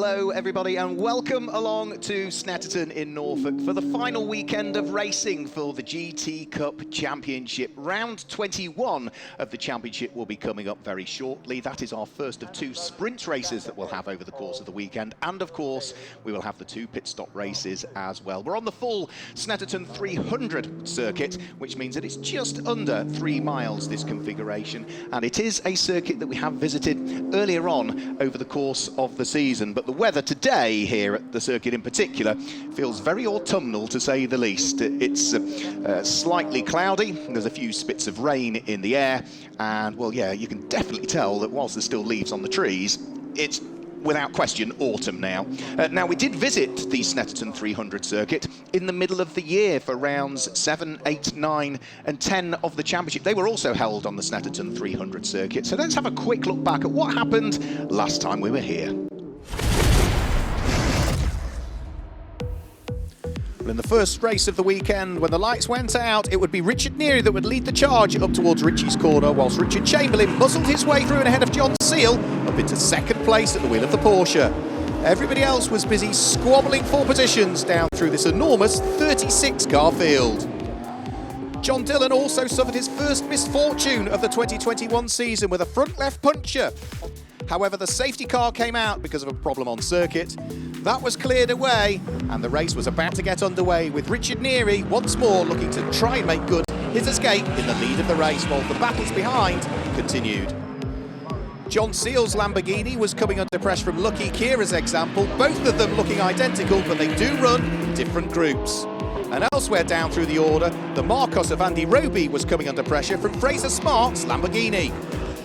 Hello everybody and welcome along to Snetterton in Norfolk for the final weekend of racing for the GT Cup Championship. Round 21 of the championship will be coming up very shortly. That is our first of two sprint races that we'll have over the course of the weekend, and of course we will have the two pit stop races as well. We're on the full Snetterton 300 circuit, which means that it's just under 3 miles, this configuration, and it is a circuit that we have visited earlier on over the course of the season. But the weather today here at the circuit in particular feels very autumnal, to say the least. It's slightly cloudy, there's a few spits of rain in the air, and well, yeah, you can definitely tell that whilst there's still leaves on the trees, it's without question autumn now. Now, we did visit the Snetterton 300 circuit in the middle of the year for rounds 7, 8, 9 and 10 of the championship. They were also held on the Snetterton 300 circuit. So let's have a quick look back at what happened last time we were here. In the first race of the weekend, when the lights went out, it would be Richard Neary that would lead the charge up towards Richie's corner, whilst Richard Chamberlain muscled his way through and ahead of John Seal up into second place at the wheel of the Porsche. Everybody else was busy squabbling for positions down through this enormous 36-car field. John Dillon also suffered his first misfortune of the 2021 season with a front left puncture. However, the safety car came out because of a problem on circuit. That was cleared away, and the race was about to get underway with Richard Neary once more looking to try and make good his escape in the lead of the race, while the battles behind continued. John Seal's Lamborghini was coming under pressure from Lucky Kira's example, both of them looking identical, but they do run different groups. And elsewhere down through the order, the Marcos of Andy Roby was coming under pressure from Fraser Smart's Lamborghini.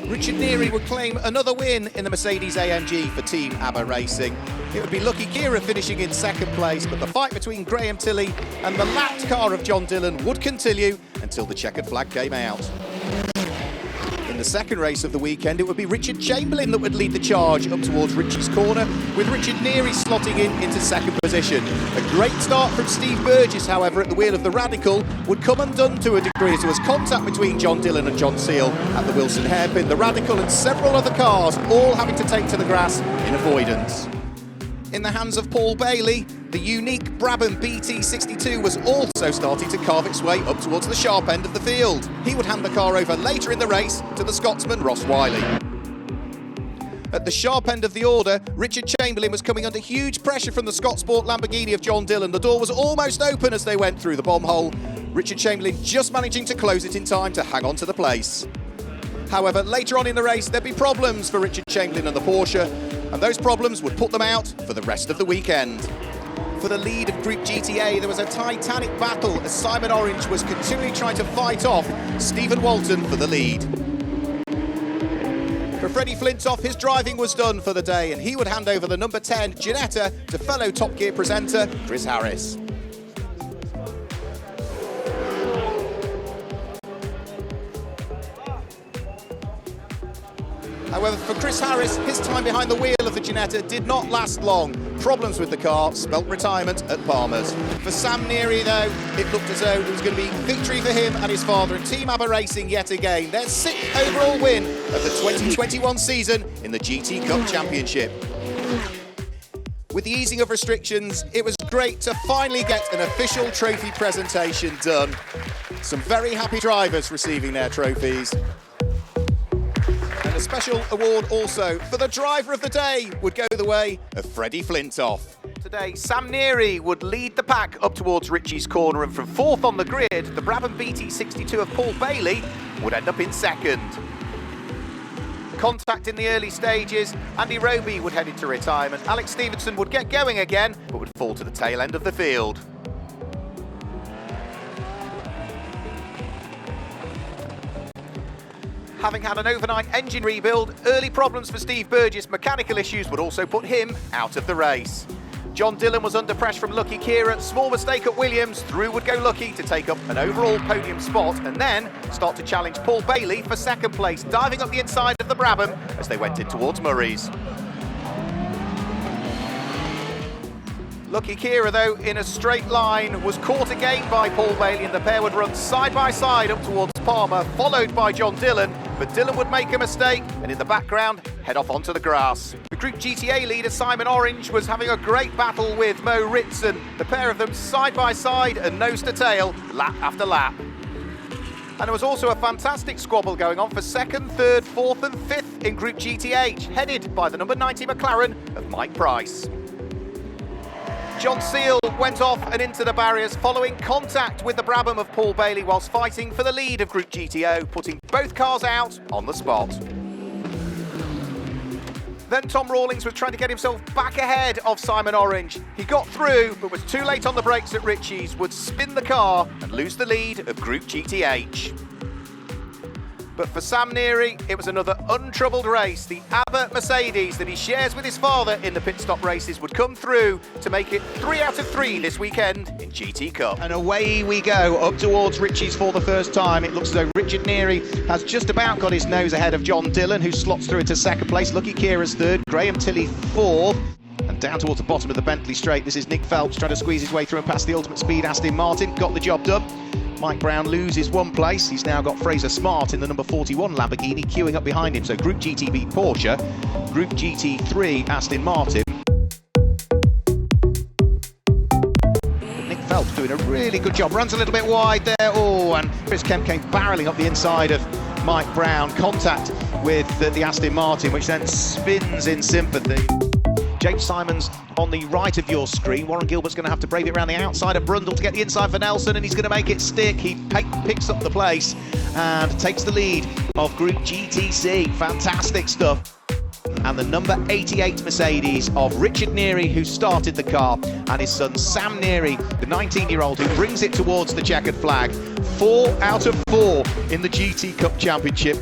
Richard Neary would claim another win in the Mercedes AMG for Team ABBA Racing. It would be Lucky Kira finishing in second place, but the fight between Graham Tilley and the lapped car of John Dillon would continue until the checkered flag came out. In the second race of the weekend, it would be Richard Chamberlain that would lead the charge up towards Richie's corner, with Richard Neary slotting in into second position. A great start from Steve Burgess, however, at the wheel of the Radical would come undone to a degree as there was contact between John Dillon and John Seal at the Wilson hairpin. The Radical and several other cars all having to take to the grass in avoidance. In the hands of Paul Bailey, the unique Brabham BT62 was also starting to carve its way up towards the sharp end of the field. He would hand the car over later in the race to the Scotsman Ross Wiley. At the sharp end of the order, Richard Chamberlain was coming under huge pressure from the Scott Sport Lamborghini of John Dillon. The door was almost open as they went through the bomb hole. Richard Chamberlain just managing to close it in time to hang on to the place. However, later on in the race, there'd be problems for Richard Chamberlain and the Porsche, and those problems would put them out for the rest of the weekend. For the lead of Group GTA, there was a titanic battle as Simon Orange was continually trying to fight off Stephen Walton for the lead. For Freddie Flintoff, his driving was done for the day, and he would hand over the number 10 Ginetta to fellow Top Gear presenter Chris Harris. However, for Chris Harris, his time behind the wheel of the Ginetta did not last long. Problems with the car spelt retirement at Palmer's. For Sam Neary, though, it looked as though it was going to be victory for him and his father in Team ABBA Racing yet again. Their 6th overall win of the 2021 season in the GT Cup Championship. With the easing of restrictions, it was great to finally get an official trophy presentation done. Some very happy drivers receiving their trophies. A special award also for the driver of the day would go the way of Freddie Flintoff. Today, Sam Neary would lead the pack up towards Richie's corner, and from 4th on the grid, the Brabham BT62 of Paul Bailey would end up in 2nd. Contact in the early stages, Andy Roby would head into retirement. Alex Stevenson would get going again, but would fall to the tail end of the field. Having had an overnight engine rebuild, early problems for Steve Burgess, mechanical issues would also put him out of the race. John Dillon was under pressure from Lucky Kira, small mistake at Williams, through would go Lucky to take up an overall podium spot and then start to challenge Paul Bailey for second place, diving up the inside of the Brabham as they went in towards Murray's. Lucky Kira, though, in a straight line, was caught again by Paul Bailey, and the pair would run side by side up towards Palmer, followed by John Dillon, but Dylan would make a mistake and in the background head off onto the grass. The Group GTA leader Simon Orange was having a great battle with Mo Ritson, the pair of them side by side and nose to tail, lap after lap. And there was also a fantastic squabble going on for second, third, fourth and fifth in Group GTH, headed by the number 90 McLaren of Mike Price. John Seal went off and into the barriers following contact with the Brabham of Paul Bailey whilst fighting for the lead of Group GTO, putting both cars out on the spot. Then Tom Rawlings was trying to get himself back ahead of Simon Orange. He got through, but was too late on the brakes at Ritchie's, would spin the car and lose the lead of Group GTH. But for Sam Neary, it was another untroubled race. The Abbott Mercedes that he shares with his father in the pit stop races would come through to make it 3 out of 3 this weekend in GT Cup. And away we go, up towards Ritchie's for the first time. It looks as though Richard Neary has just about got his nose ahead of John Dillon, who slots through into second place. Lucky Kira's third, Graham Tilley fourth. And down towards the bottom of the Bentley straight, this is Nick Phelps trying to squeeze his way through and past the Ultimate Speed Aston Martin. Got the job done. Mike Brown loses one place. He's now got Fraser Smart in the number 41 Lamborghini queuing up behind him. So Group GTB Porsche, Group GT3 Aston Martin. Nick Phelps doing a really good job. Runs a little bit wide there. Oh, and Chris Kemp came barrelling up the inside of Mike Brown. Contact with the Aston Martin, which then spins in sympathy. James Simons on the right of your screen. Warren Gilbert's going to have to brave it around the outside of Brundle to get the inside for Nelson, and he's going to make it stick. He picks up the place and takes the lead of Group GTC. Fantastic stuff. And the number 88 Mercedes of Richard Neary, who started the car, and his son Sam Neary, the 19-year-old, who brings it towards the checkered flag. 4 out of 4 in the GT Cup Championship.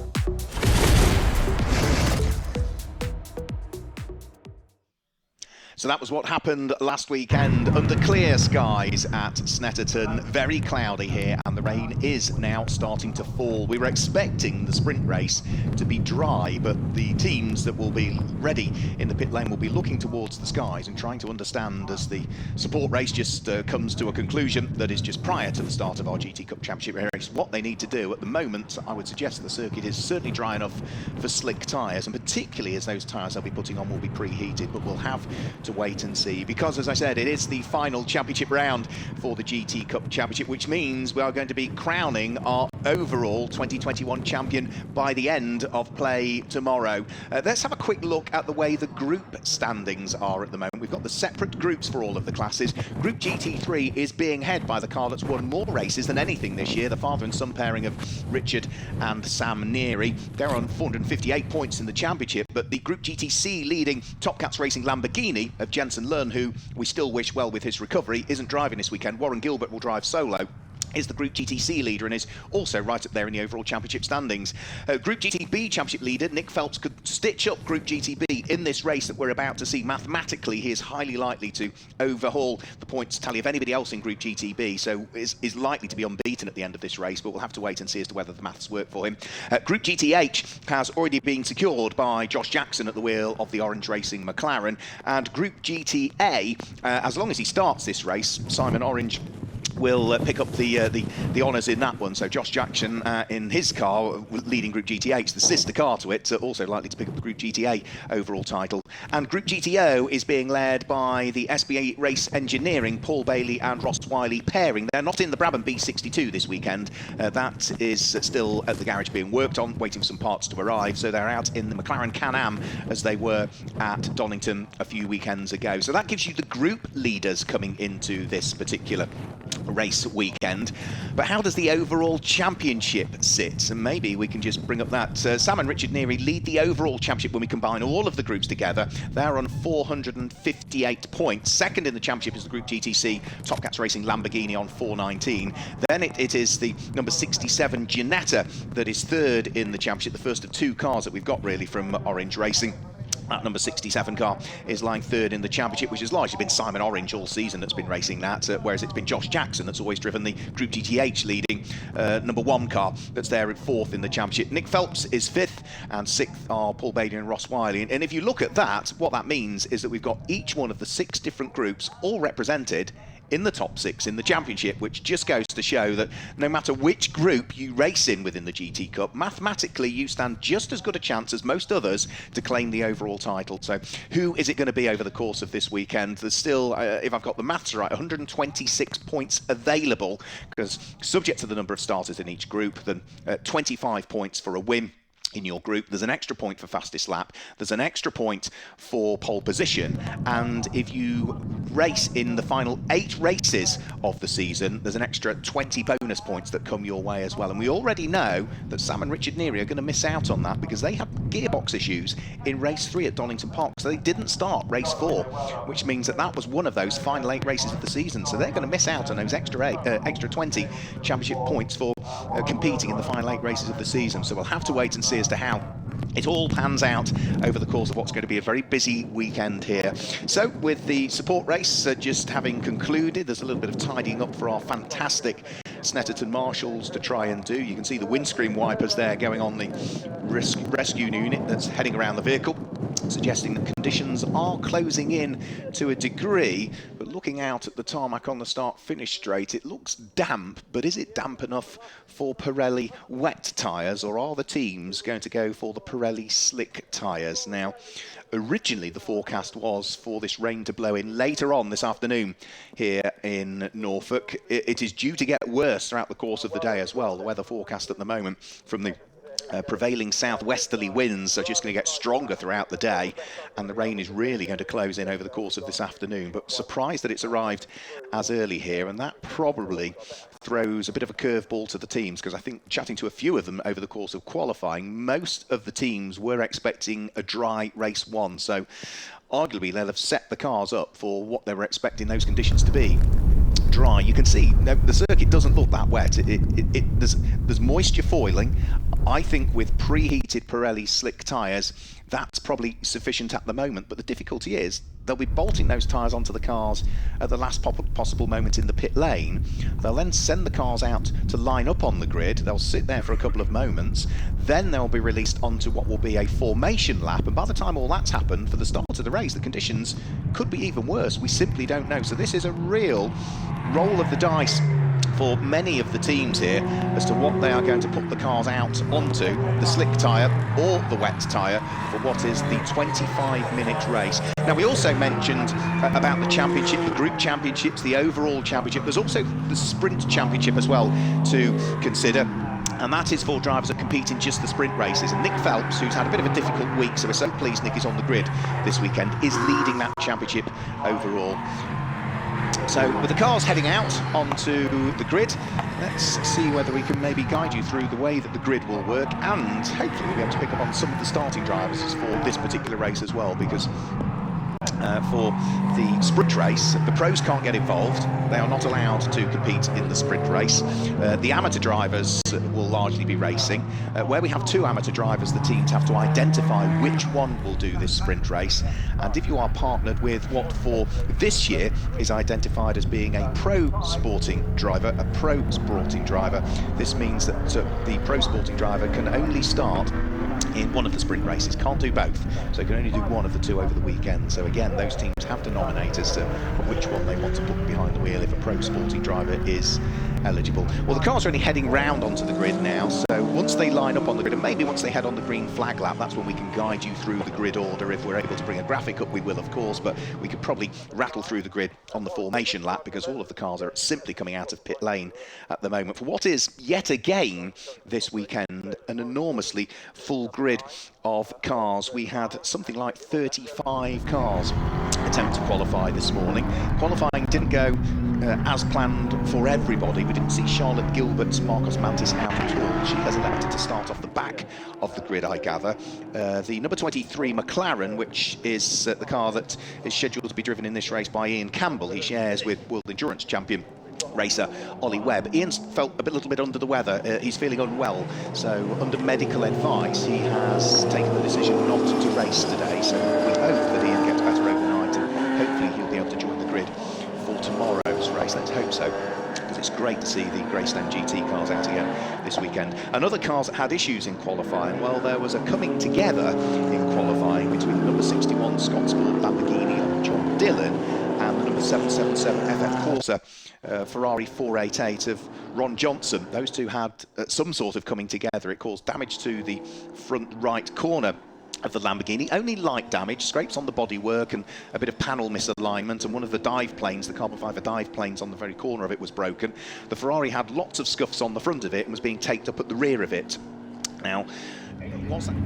So that was what happened last weekend under clear skies at Snetterton. Very cloudy here and the rain is now starting to fall. We were expecting the sprint race to be dry, but the teams that will be ready in the pit lane will be looking towards the skies and trying to understand as the support race just comes to a conclusion that is just prior to the start of our GT Cup Championship race, what they need to do. At the moment, I would suggest the circuit is certainly dry enough for slick tyres, and particularly as those tyres they'll be putting on will be preheated, but we'll have to wait and see, because as I said, it is the final championship round for the GT Cup Championship, which means we are going to be crowning our overall 2021 champion by the end of play tomorrow. Let's have a quick look at the way the group standings are at the moment. We've got the separate groups for all of the classes. Group GT3 is being head by the car that's won more races than anything this year, the father and son pairing of Richard and Sam Neary. They're on 458 points in the championship, but the Group GTC leading Top Cats Racing Lamborghini of Jensen Lund, who we still wish well with his recovery, isn't driving this weekend. Warren Gilbert will drive solo. Is the Group GTC leader and is also right up there in the overall championship standings. Group GTB championship leader Nick Phelps could stitch up Group GTB in this race that we're about to see. Mathematically, he is highly likely to overhaul the points tally of anybody else in Group GTB, so is likely to be unbeaten at the end of this race, but we'll have to wait and see as to whether the maths work for him. Group GTH has already been secured by Josh Jackson at the wheel of the Orange Racing McLaren, and Group GTA, as long as he starts this race, Simon Orange will pick up the honours in that one. So Josh Jackson in his car, leading Group GTH, the sister car to it, also likely to pick up the Group GTA overall title. And Group GTO is being led by the SBA Race Engineering, Paul Bailey and Ross Wiley pairing. They're not in the Brabham B62 this weekend. That is still at the garage being worked on, waiting for some parts to arrive. So they're out in the McLaren Can-Am as they were at Donington a few weekends ago. So that gives you the group leaders coming into this particular race weekend. But how does the overall championship sit? And maybe we can just bring up that. Sam and Richard Neary lead the overall championship when we combine all of the groups together. They're on 458 points. Second in the championship is the Group GTC Top Cats Racing Lamborghini on 419. Then it is the number 67 Ginetta that is third in the championship, the first of two cars that we've got really from Orange Racing. That number 67 car is lying third in the championship, which has largely been Simon Orange all season that's been racing that, whereas it's been Josh Jackson that's always driven the Group GTH leading number one car that's there at fourth in the championship. Nick Phelps is fifth, and sixth are Paul Bailey and Ross Wiley. And if you look at that, what that means is that we've got each one of the 6 different groups all represented in the top 6 in the championship, which just goes to show that no matter which group you race in within the GT Cup, mathematically you stand just as good a chance as most others to claim the overall title. So who is it going to be over the course of this weekend? There's still, if I've got the maths right, 126 points available, because subject to the number of starters in each group, then 25 points for a win in your group. There's an extra point for fastest lap, there's an extra point for pole position, and if you race in the final 8 races of the season, there's an extra 20 bonus points that come your way as well. And we already know that Sam and Richard Neary are going to miss out on that because they had gearbox issues in race 3 at Donington Park, so they didn't start race 4, which means that that was one of those final 8 races of the season, so they're going to miss out on those extra 20 championship points for competing in the final 8 races of the season. So we'll have to wait and see as to how it all pans out over the course of what's going to be a very busy weekend here. So with the support race just having concluded, there's a little bit of tidying up for our fantastic Snetterton marshals to try and do. You can see the windscreen wipers there going on the rescue unit that's heading around the vehicle, suggesting that conditions are closing in to a degree, but looking out at the tarmac on the start-finish straight, it looks damp, but is it damp enough for Pirelli wet tyres, or are the teams going to go for the Pirelli slick tyres? Now, originally the forecast was for this rain to blow in later on this afternoon here in Norfolk. It is due to get worse throughout the course of the day as well. The weather forecast at the moment from the prevailing southwesterly winds are just going to get stronger throughout the day, and the rain is really going to close in over the course of this afternoon. But surprised that it's arrived as early here, and that probably throws a bit of a curveball to the teams, because I think, chatting to a few of them over the course of qualifying, most of the teams were expecting a dry race 1, so arguably they'll have set the cars up for what they were expecting those conditions to be. Dry. You can see the circuit doesn't look that wet. There's moisture foiling. I think with preheated Pirelli slick tyres, that's probably sufficient at the moment, but the difficulty is they'll be bolting those tyres onto the cars at the last possible moment in the pit lane. They'll then send the cars out to line up on the grid. They'll sit there for a couple of moments, then they'll be released onto what will be a formation lap, and by the time all that's happened, for the start of the race, the conditions could be even worse. We simply don't know. So this is a real roll of the dice for many of the teams here as to what they are going to put the cars out onto, the slick tyre or the wet tyre, for what is the 25-minute race. Now, we also mentioned about the championship, the group championships, the overall championship. There's also the sprint championship as well to consider, and that is for drivers that compete in just the sprint races. And Nick Phelps, who's had a bit of a difficult week, so we're so pleased Nick is on the grid this weekend, is leading that championship overall. So with the cars heading out onto the grid, let's see whether we can maybe guide you through the way that the grid will work, and hopefully we'll be able to pick up on some of the starting drivers for this particular race as well, because for the sprint race, the pros can't get involved. They are not allowed to compete in the sprint race. The amateur drivers will largely be racing. Where we have 2 amateur drivers, the teams have to identify which one will do this sprint race. And if you are partnered with what for this year is identified as being a pro sporting driver, this means that the pro sporting driver can only start in one of the sprint races, can't do both, so you can only do one of the 2 over the weekend. So again, those teams have to nominate as to which one they want to put behind the wheel if a pro sporting driver is eligible. Well, the cars are only heading round onto the grid now, so once they line up on the grid, and maybe once they head on the green flag lap, that's when we can guide you through the grid order. If we're able to bring a graphic up, we will, of course, but we could probably rattle through the grid on the formation lap, because all of the cars are simply coming out of pit lane at the moment for what is, yet again this weekend, an enormously full grid of cars. We had something like 35 cars attempt to qualify this morning. Qualifying didn't go as planned for everybody. We didn't see Charlotte Gilbert's Marcos Mantis out at all. She has elected to start off the back of the grid, I gather. The number 23 McLaren, which is the car that is scheduled to be driven in this race by Ian Campbell, he shares with World Endurance Champion racer Ollie Webb. Ian's felt a little bit under the weather. He's feeling unwell, so under medical advice he has taken the decision not to race today. So we hope that Ian gets better overnight, and hopefully he'll be able to join the grid for tomorrow's race. Let's hope so, because it's great to see the Greystone GT cars out again this weekend. And other cars that had issues in qualifying, well, there was a coming together in qualifying between the number 61 Scott Sport Lamborghini of John Dillon and number 777 FF Corsa, Ferrari 488 of Ron Johnson. Those two had some sort of coming together. It caused damage to the front right corner of the Lamborghini, only light damage, scrapes on the bodywork and a bit of panel misalignment, and one of the dive planes, the carbon fibre dive planes on the very corner of it was broken. The Ferrari had lots of scuffs on the front of it and was being taped up at the rear of it. Now, what's that?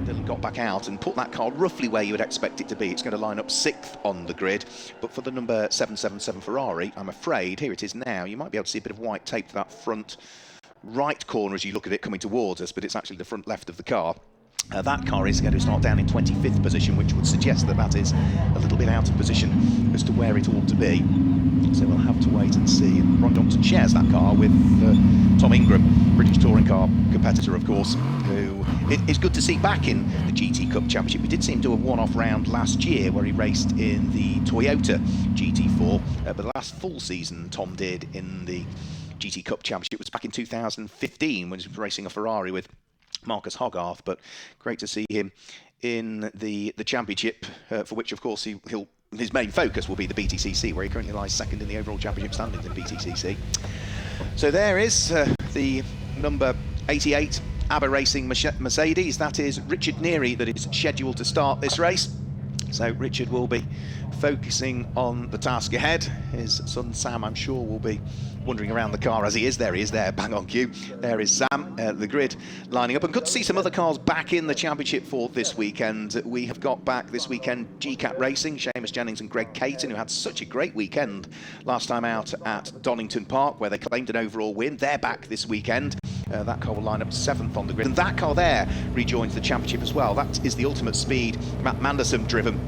Dylan got back out and put that car roughly where you would expect it to be. It's going to line up 6th on the grid, but for the number 777 Ferrari, I'm afraid, here it is now, you might be able to see a bit of white tape to that front right corner as you look at it coming towards us, but it's actually the front left of the car. That car is going to start down in 25th position, which would suggest that that is a little bit out of position as to where it ought to be. So we'll have to wait and see. And Ron Johnson shares that car with Tom Ingram, British Touring Car competitor, of course, who it's good to see back in the GT Cup Championship. We did see him do a one-off round last year where he raced in the Toyota GT4, but the last full season Tom did in the GT Cup Championship was back in 2015 when he was racing a Ferrari with Marcus Hogarth. But great to see him in the championship, for which of course his main focus will be the BTCC, where he currently lies second in the overall championship standings in BTCC. So there is the number 88 ABBA Racing Mercedes. That is Richard Neary that is scheduled to start this race. So Richard will be focusing on the task ahead. His son Sam, I'm sure, will be wandering around the car as he is there, bang on cue. There is Sam, the grid lining up. And good to see some other cars back in the championship for this weekend. We have got back this weekend GCAT Racing, Seamus Jennings and Greg Caton, who had such a great weekend last time out at Donington Park, where they claimed an overall win. They're back this weekend. That car will line up 7th on the grid. And that car there rejoins the championship as well. That is the Ultimate Speed Matt Manderson driven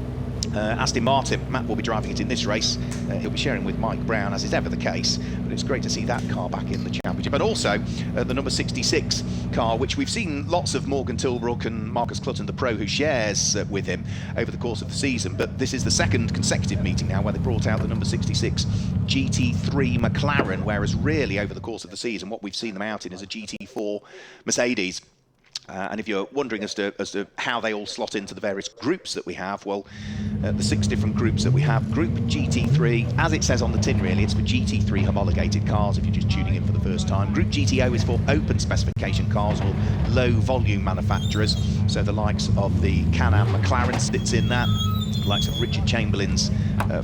Aston Martin. Matt will be driving it in this race. He'll be sharing with Mike Brown, as is ever the case, but it's great to see that car back in the championship. But also the number 66 car, which we've seen lots of Morgan Tilbrook and Marcus Clutton, the pro, who shares with him over the course of the season. But this is the second consecutive meeting now where they brought out the number 66 GT3 McLaren, whereas really over the course of the season what we've seen them out in is a GT4 Mercedes. And if you're wondering as to how they all slot into the various groups that we have, well, the 6 different groups that we have. Group GT3, as it says on the tin really, it's for GT3 homologated cars if you're just tuning in for the first time. Group GTO is for open specification cars or low volume manufacturers, so the likes of the Can-Am McLaren sits in that. The likes of Richard Chamberlain's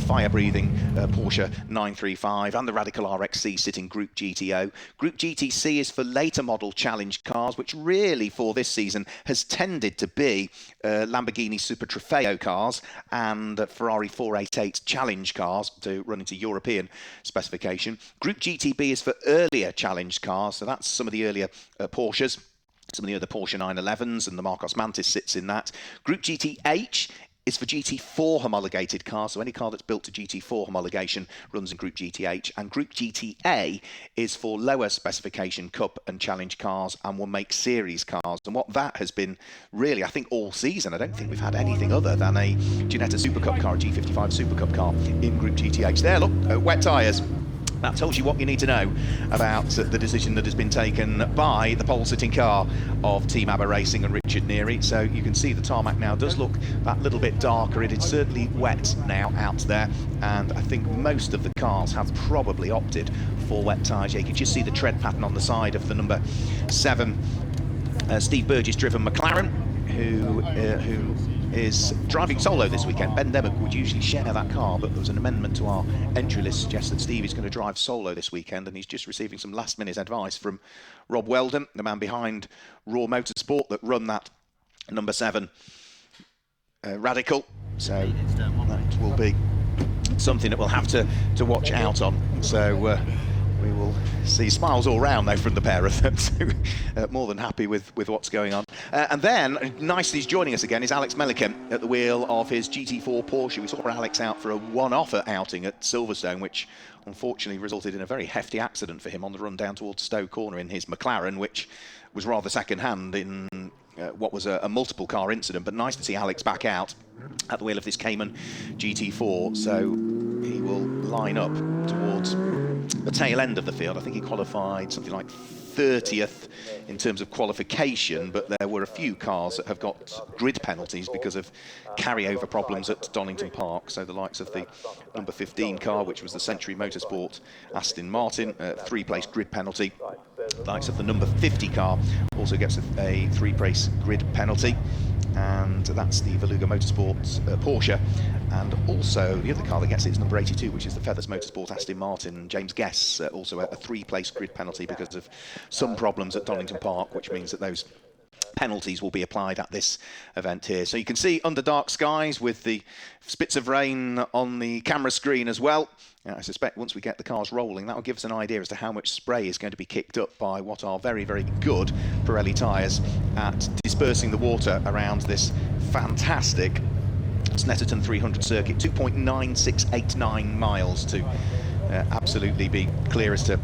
fire-breathing Porsche 935 and the Radical RXC sit in Group GTO. Group GTC is for later model challenge cars, which really for this season has tended to be Lamborghini Super Trofeo cars and Ferrari 488 challenge cars to run into European specification. Group GTB is for earlier challenge cars, so that's some of the earlier Porsches, some of the other Porsche 911s, and the Marcos Mantis sits in that. Group GTH is for GT4 homologated cars, so any car that's built to GT4 homologation runs in Group GTH, and Group GTA is for lower specification Cup and Challenge cars and will make series cars. And what that has been really, I think, all season, I don't think we've had anything other than a Ginetta Super Cup car, a G55 Super Cup car in Group GTH. There, look, wet tyres. That tells you what you need to know about the decision that has been taken by the pole-sitting car of Team ABBA Racing and Richard Neary. So you can see the tarmac now does look that little bit darker. It is certainly wet now out there, and I think most of the cars have probably opted for wet tyres. Yeah, you can just see the tread pattern on the side of the number 7 Steve Burgess-driven McLaren, who is driving solo this weekend. Ben Demick would usually share that car, but there was an amendment to our entry list suggests that Steve is going to drive solo this weekend, and he's just receiving some last-minute advice from Rob Weldon, the man behind Raw Motorsport that run that number 7 Radical. So that will be something that we'll have to watch out on. So we will see smiles all round though from the pair of them, so more than happy with what's going on. And then, nicely joining us again is Alex Melican at the wheel of his GT4 Porsche. We saw Alex out for a one-off outing at Silverstone, which unfortunately resulted in a very hefty accident for him on the run down towards Stowe Corner in his McLaren, which was rather second-hand in what was a multiple car incident. But nice to see Alex back out at the wheel of this Cayman GT4, so he will line up towards the tail end of the field. I think he qualified something like 30th in terms of qualification, but there were a few cars that have got grid penalties because of carryover problems at Donington Park. So the likes of the number 15 car, which was the Century Motorsport Aston Martin, 3-place grid penalty. The likes of the number 50 car also gets a 3-place grid penalty, and that's the Veluga Motorsports Porsche. And also the other car that gets it is number 82, which is the Feathers Motorsport Aston Martin. James Guess also a 3-place grid penalty because of some problems at Donington Park, which means that those penalties will be applied at this event here. So you can see under dark skies with the spits of rain on the camera screen as well. I suspect once we get the cars rolling, that will give us an idea as to how much spray is going to be kicked up by what are very, very good Pirelli tyres at dispersing the water around this fantastic Snetterton 300 circuit. 2.9689 miles to absolutely be clear as to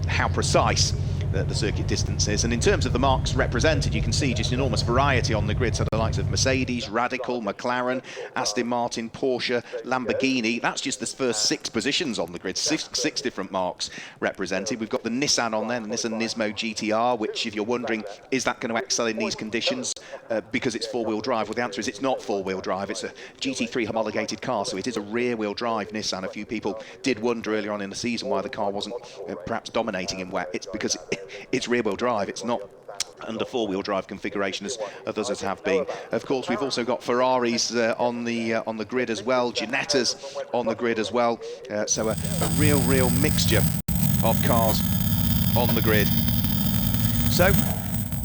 how precise the circuit distance is. And in terms of the marques represented, you can see just enormous variety on the grid. So the likes of Mercedes, Radical, McLaren, Aston Martin, Porsche, Lamborghini. That's just the first 6 positions on the grid. Six different marques represented. We've got the Nissan on there, the Nissan Nismo GTR, which, if you're wondering, is that going to excel in these conditions because it's 4-wheel drive? Well, the answer is it's not 4-wheel drive. It's a GT3 homologated car, so it is a rear-wheel drive Nissan. A few people did wonder earlier on in the season why the car wasn't perhaps dominating in wet. It's because it's rear-wheel drive. It's not under 4-wheel drive configuration as others have been. Of course, we've also got Ferraris on the grid as well, Ginettas on the grid as well. So a real mixture of cars on the grid. So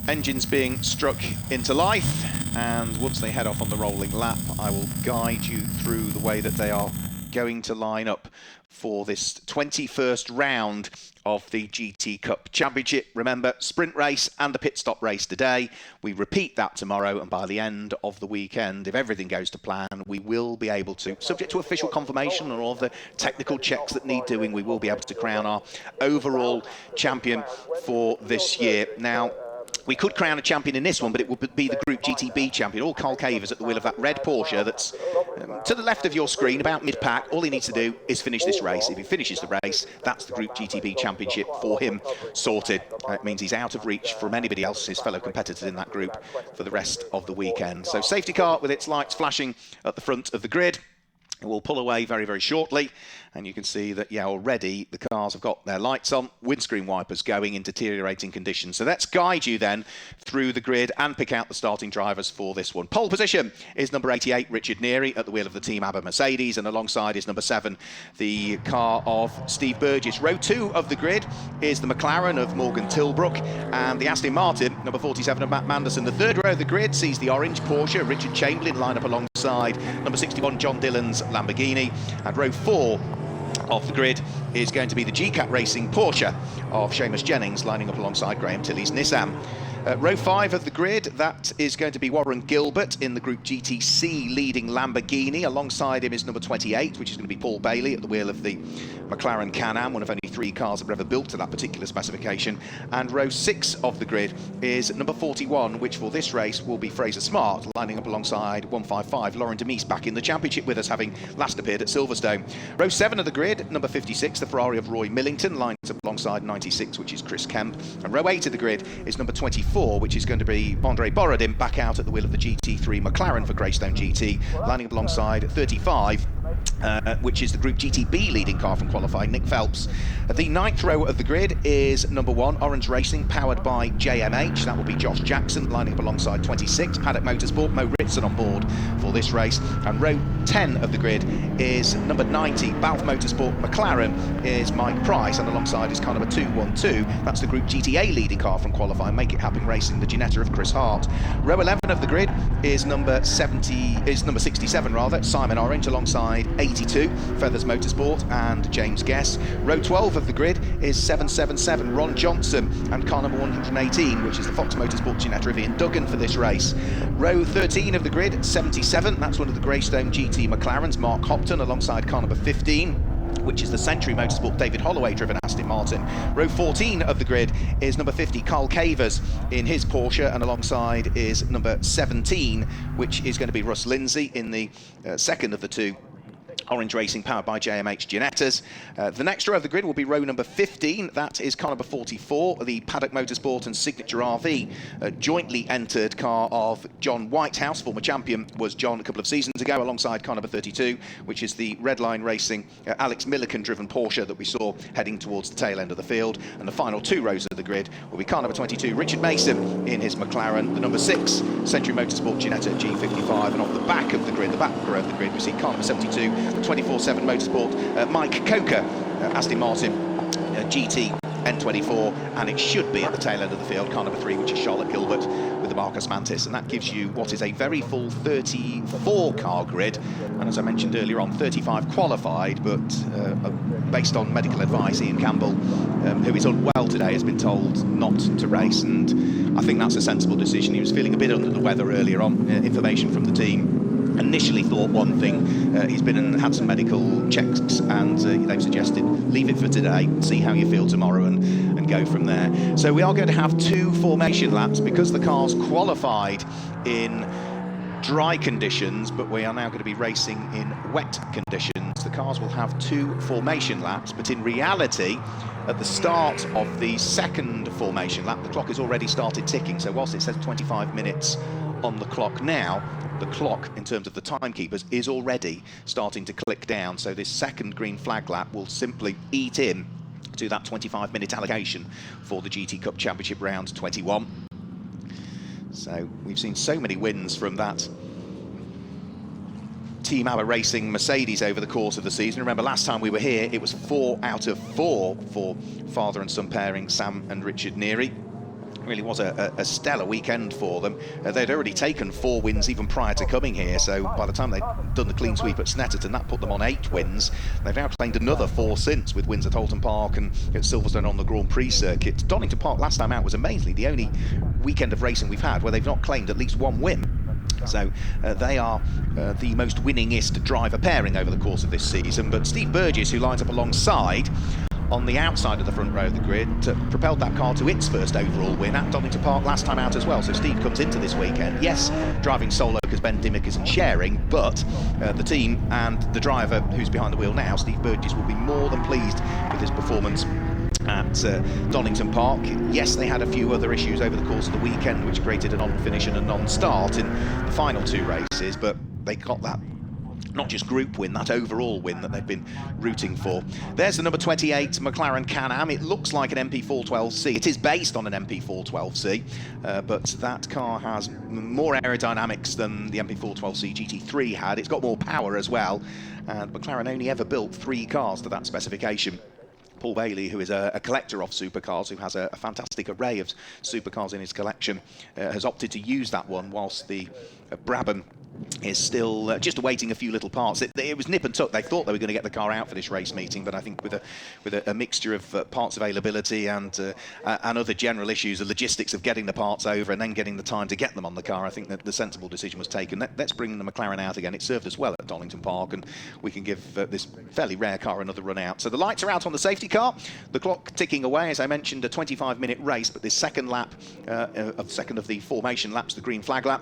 engines being struck into life, and once they head off on the rolling lap, I will guide you through the way that they are going to line up for this 21st round of the GT Cup Championship. Remember, sprint race and a pit stop race today. We repeat that tomorrow, and by the end of the weekend, if everything goes to plan, we will be able to, subject to official confirmation and all of the technical checks that need doing, we will be able to crown our overall champion for this year. Now, we could crown a champion in this one, but it would be the Group GTB champion. All Carl Cavers at the wheel of that red Porsche that's to the left of your screen, about mid-pack. All he needs to do is finish this race. If he finishes the race, that's the Group GTB championship for him sorted. It means he's out of reach from anybody else, his fellow competitors in that group, for the rest of the weekend. So safety car with its lights flashing at the front of the grid. It will pull away very, very shortly, and you can see that, yeah, already the cars have got their lights on, windscreen wipers going in deteriorating conditions. So let's guide you then through the grid and pick out the starting drivers for this one. Pole position is number 88, Richard Neary, at the wheel of the Team ABBA Mercedes, and alongside is number 7, the car of Steve Burgess. Row 2 of the grid is the McLaren of Morgan Tilbrook, and the Aston Martin, number 47 of Matt Manderson. The third row of the grid sees the orange Porsche, Richard Chamberlain, line up alongside number 61, John Dillon's Lamborghini, and row 4 of the grid is going to be the GCAT Racing Porsche of Seamus Jennings, lining up alongside Graham Tilley's Nissan. Row 5 of the grid, that is going to be Warren Gilbert in the Group GTC leading Lamborghini. Alongside him is number 28, which is going to be Paul Bailey at the wheel of the McLaren Can-Am, one of only 3 cars that were ever built to that particular specification. And row 6 of the grid is number 41, which for this race will be Fraser Smart, lining up alongside 155, Lauren Demise, back in the championship with us, having last appeared at Silverstone. Row 7 of the grid, number 56, the Ferrari of Roy Millington, lines up alongside 96, which is Chris Kemp. And row 8 of the grid is number 24, which is going to be Andre Borodin, back out at the wheel of the GT3 McLaren for Greystone GT, lining up alongside 35, which is the Group GTB leading car from qualifying, Nick Phelps. The 9th row of the grid is number 1, Orange Racing, powered by JMH. That will be Josh Jackson, lining up alongside 26, Paddock Motorsport, Mo Ritson on board for this race. And row 10 of the grid is number 90, Balf Motorsport McLaren, is Mike Price, and alongside is car number 212. That's the Group GTA leading car from qualifying, Make It Happen Racing, the Ginetta of Chris Hart. Row 11 of the grid is number 67 rather, Simon Orange, alongside 82, Feathers Motorsport and James Guess. Row 12 of the grid is 777, Ron Johnson, and car number 118, which is the Fox Motorsport Ginetta of Ian Duggan for this race. Row 13 of the grid, 77, that's one of the Greystone GT McLarens, Mark Hopton, alongside car number 15, which is the Century Motorsport David Holloway driven Aston Martin. Row 14 of the grid is number 50, Carl Cavers in his Porsche, and alongside is number 17, which is going to be Russ Lindsay in the second of the 2 Orange Racing, powered by JMH Ginettas. The next row of the grid will be row number 15. That is car number 44, the Paddock Motorsport and Signature RV jointly entered car of John Whitehouse. Former champion was John a couple of seasons ago, alongside car number 32, which is the Redline Racing Alex Milliken-driven Porsche that we saw heading towards the tail end of the field. And the final 2 rows of the grid will be car number 22, Richard Mason in his McLaren, the number 6, Century Motorsport Ginetta G55, and off the back of the grid, the back row of the grid, we see car number 72, 24/7 Motorsport, Mike Coker, Aston Martin GT N24, and it should be at the tail end of the field, car number 3, which is Charlotte Gilbert with the Marcus Mantis, and that gives you what is a very full 34 car grid, and as I mentioned earlier on, 35 qualified, but based on medical advice, Ian Campbell, who is unwell today, has been told not to race, and I think that's a sensible decision. He was feeling a bit under the weather earlier on. Information from the team initially thought one thing. He's been and had some medical checks, and they've suggested leave it for today, see how you feel tomorrow, and go from there. So we are going to have 2 formation laps because the car's qualified in dry conditions, but we are now going to be racing in wet conditions. The cars will have 2 formation laps, but in reality, at the start of the second formation lap, the clock has already started ticking. So whilst it says 25 minutes on the clock now, the clock, in terms of the timekeepers, is already starting to click down. So this second green flag lap will simply eat in to that 25-minute allocation for the GT Cup Championship round 21. So we've seen so many wins from that Team Abba Racing Mercedes over the course of the season. Remember, last time we were here, it was 4 out of 4 for father and son pairing Sam and Richard Neary. Really was a stellar weekend for them. They'd already taken 4 wins even prior to coming here, so by the time they'd done the clean sweep at Snetterton, that put them on 8 wins. They've now claimed another 4 since, with wins at Holton Park and at Silverstone on the Grand Prix circuit. Donington Park last time out was amazingly the only weekend of racing we've had where they've not claimed at least 1 win. So they are the most winningest driver pairing over the course of this season. But Steve Burgess, who lines up alongside on the outside of the front row of the grid, propelled that car to its first overall win at Donington Park last time out as well. So Steve comes into this weekend, yes, driving solo because Ben Dimmock isn't sharing, but the team and the driver who's behind the wheel now, Steve Burgess, will be more than pleased with his performance at Donington Park. Yes, they had a few other issues over the course of the weekend which created a non-finish and a non-start in the final 2 races, but they got that not just group win, that overall win that they've been rooting for. There's the number 28 McLaren Can-Am. It looks like an MP412C. It is based on an MP412C, but that car has more aerodynamics than the MP412C GT3 had. It's got more power as well, and McLaren only ever built 3 cars to that specification. Paul Bailey, who is a collector of supercars, who has a fantastic array of supercars in his collection, has opted to use that one, whilst the Brabham is still just awaiting a few little parts. It was nip and tuck. They thought they were going to get the car out for this race meeting, but I think with a mixture of parts availability and other general issues, the logistics of getting the parts over and then getting the time to get them on the car, I think that the sensible decision was taken. Let's bring the McLaren out again. It served us well at Donington Park, and we can give this fairly rare car another run out. So the lights are out on the safety car, the clock ticking away. As I mentioned, a 25-minute race, but this second lap, second of the formation laps, the green flag lap,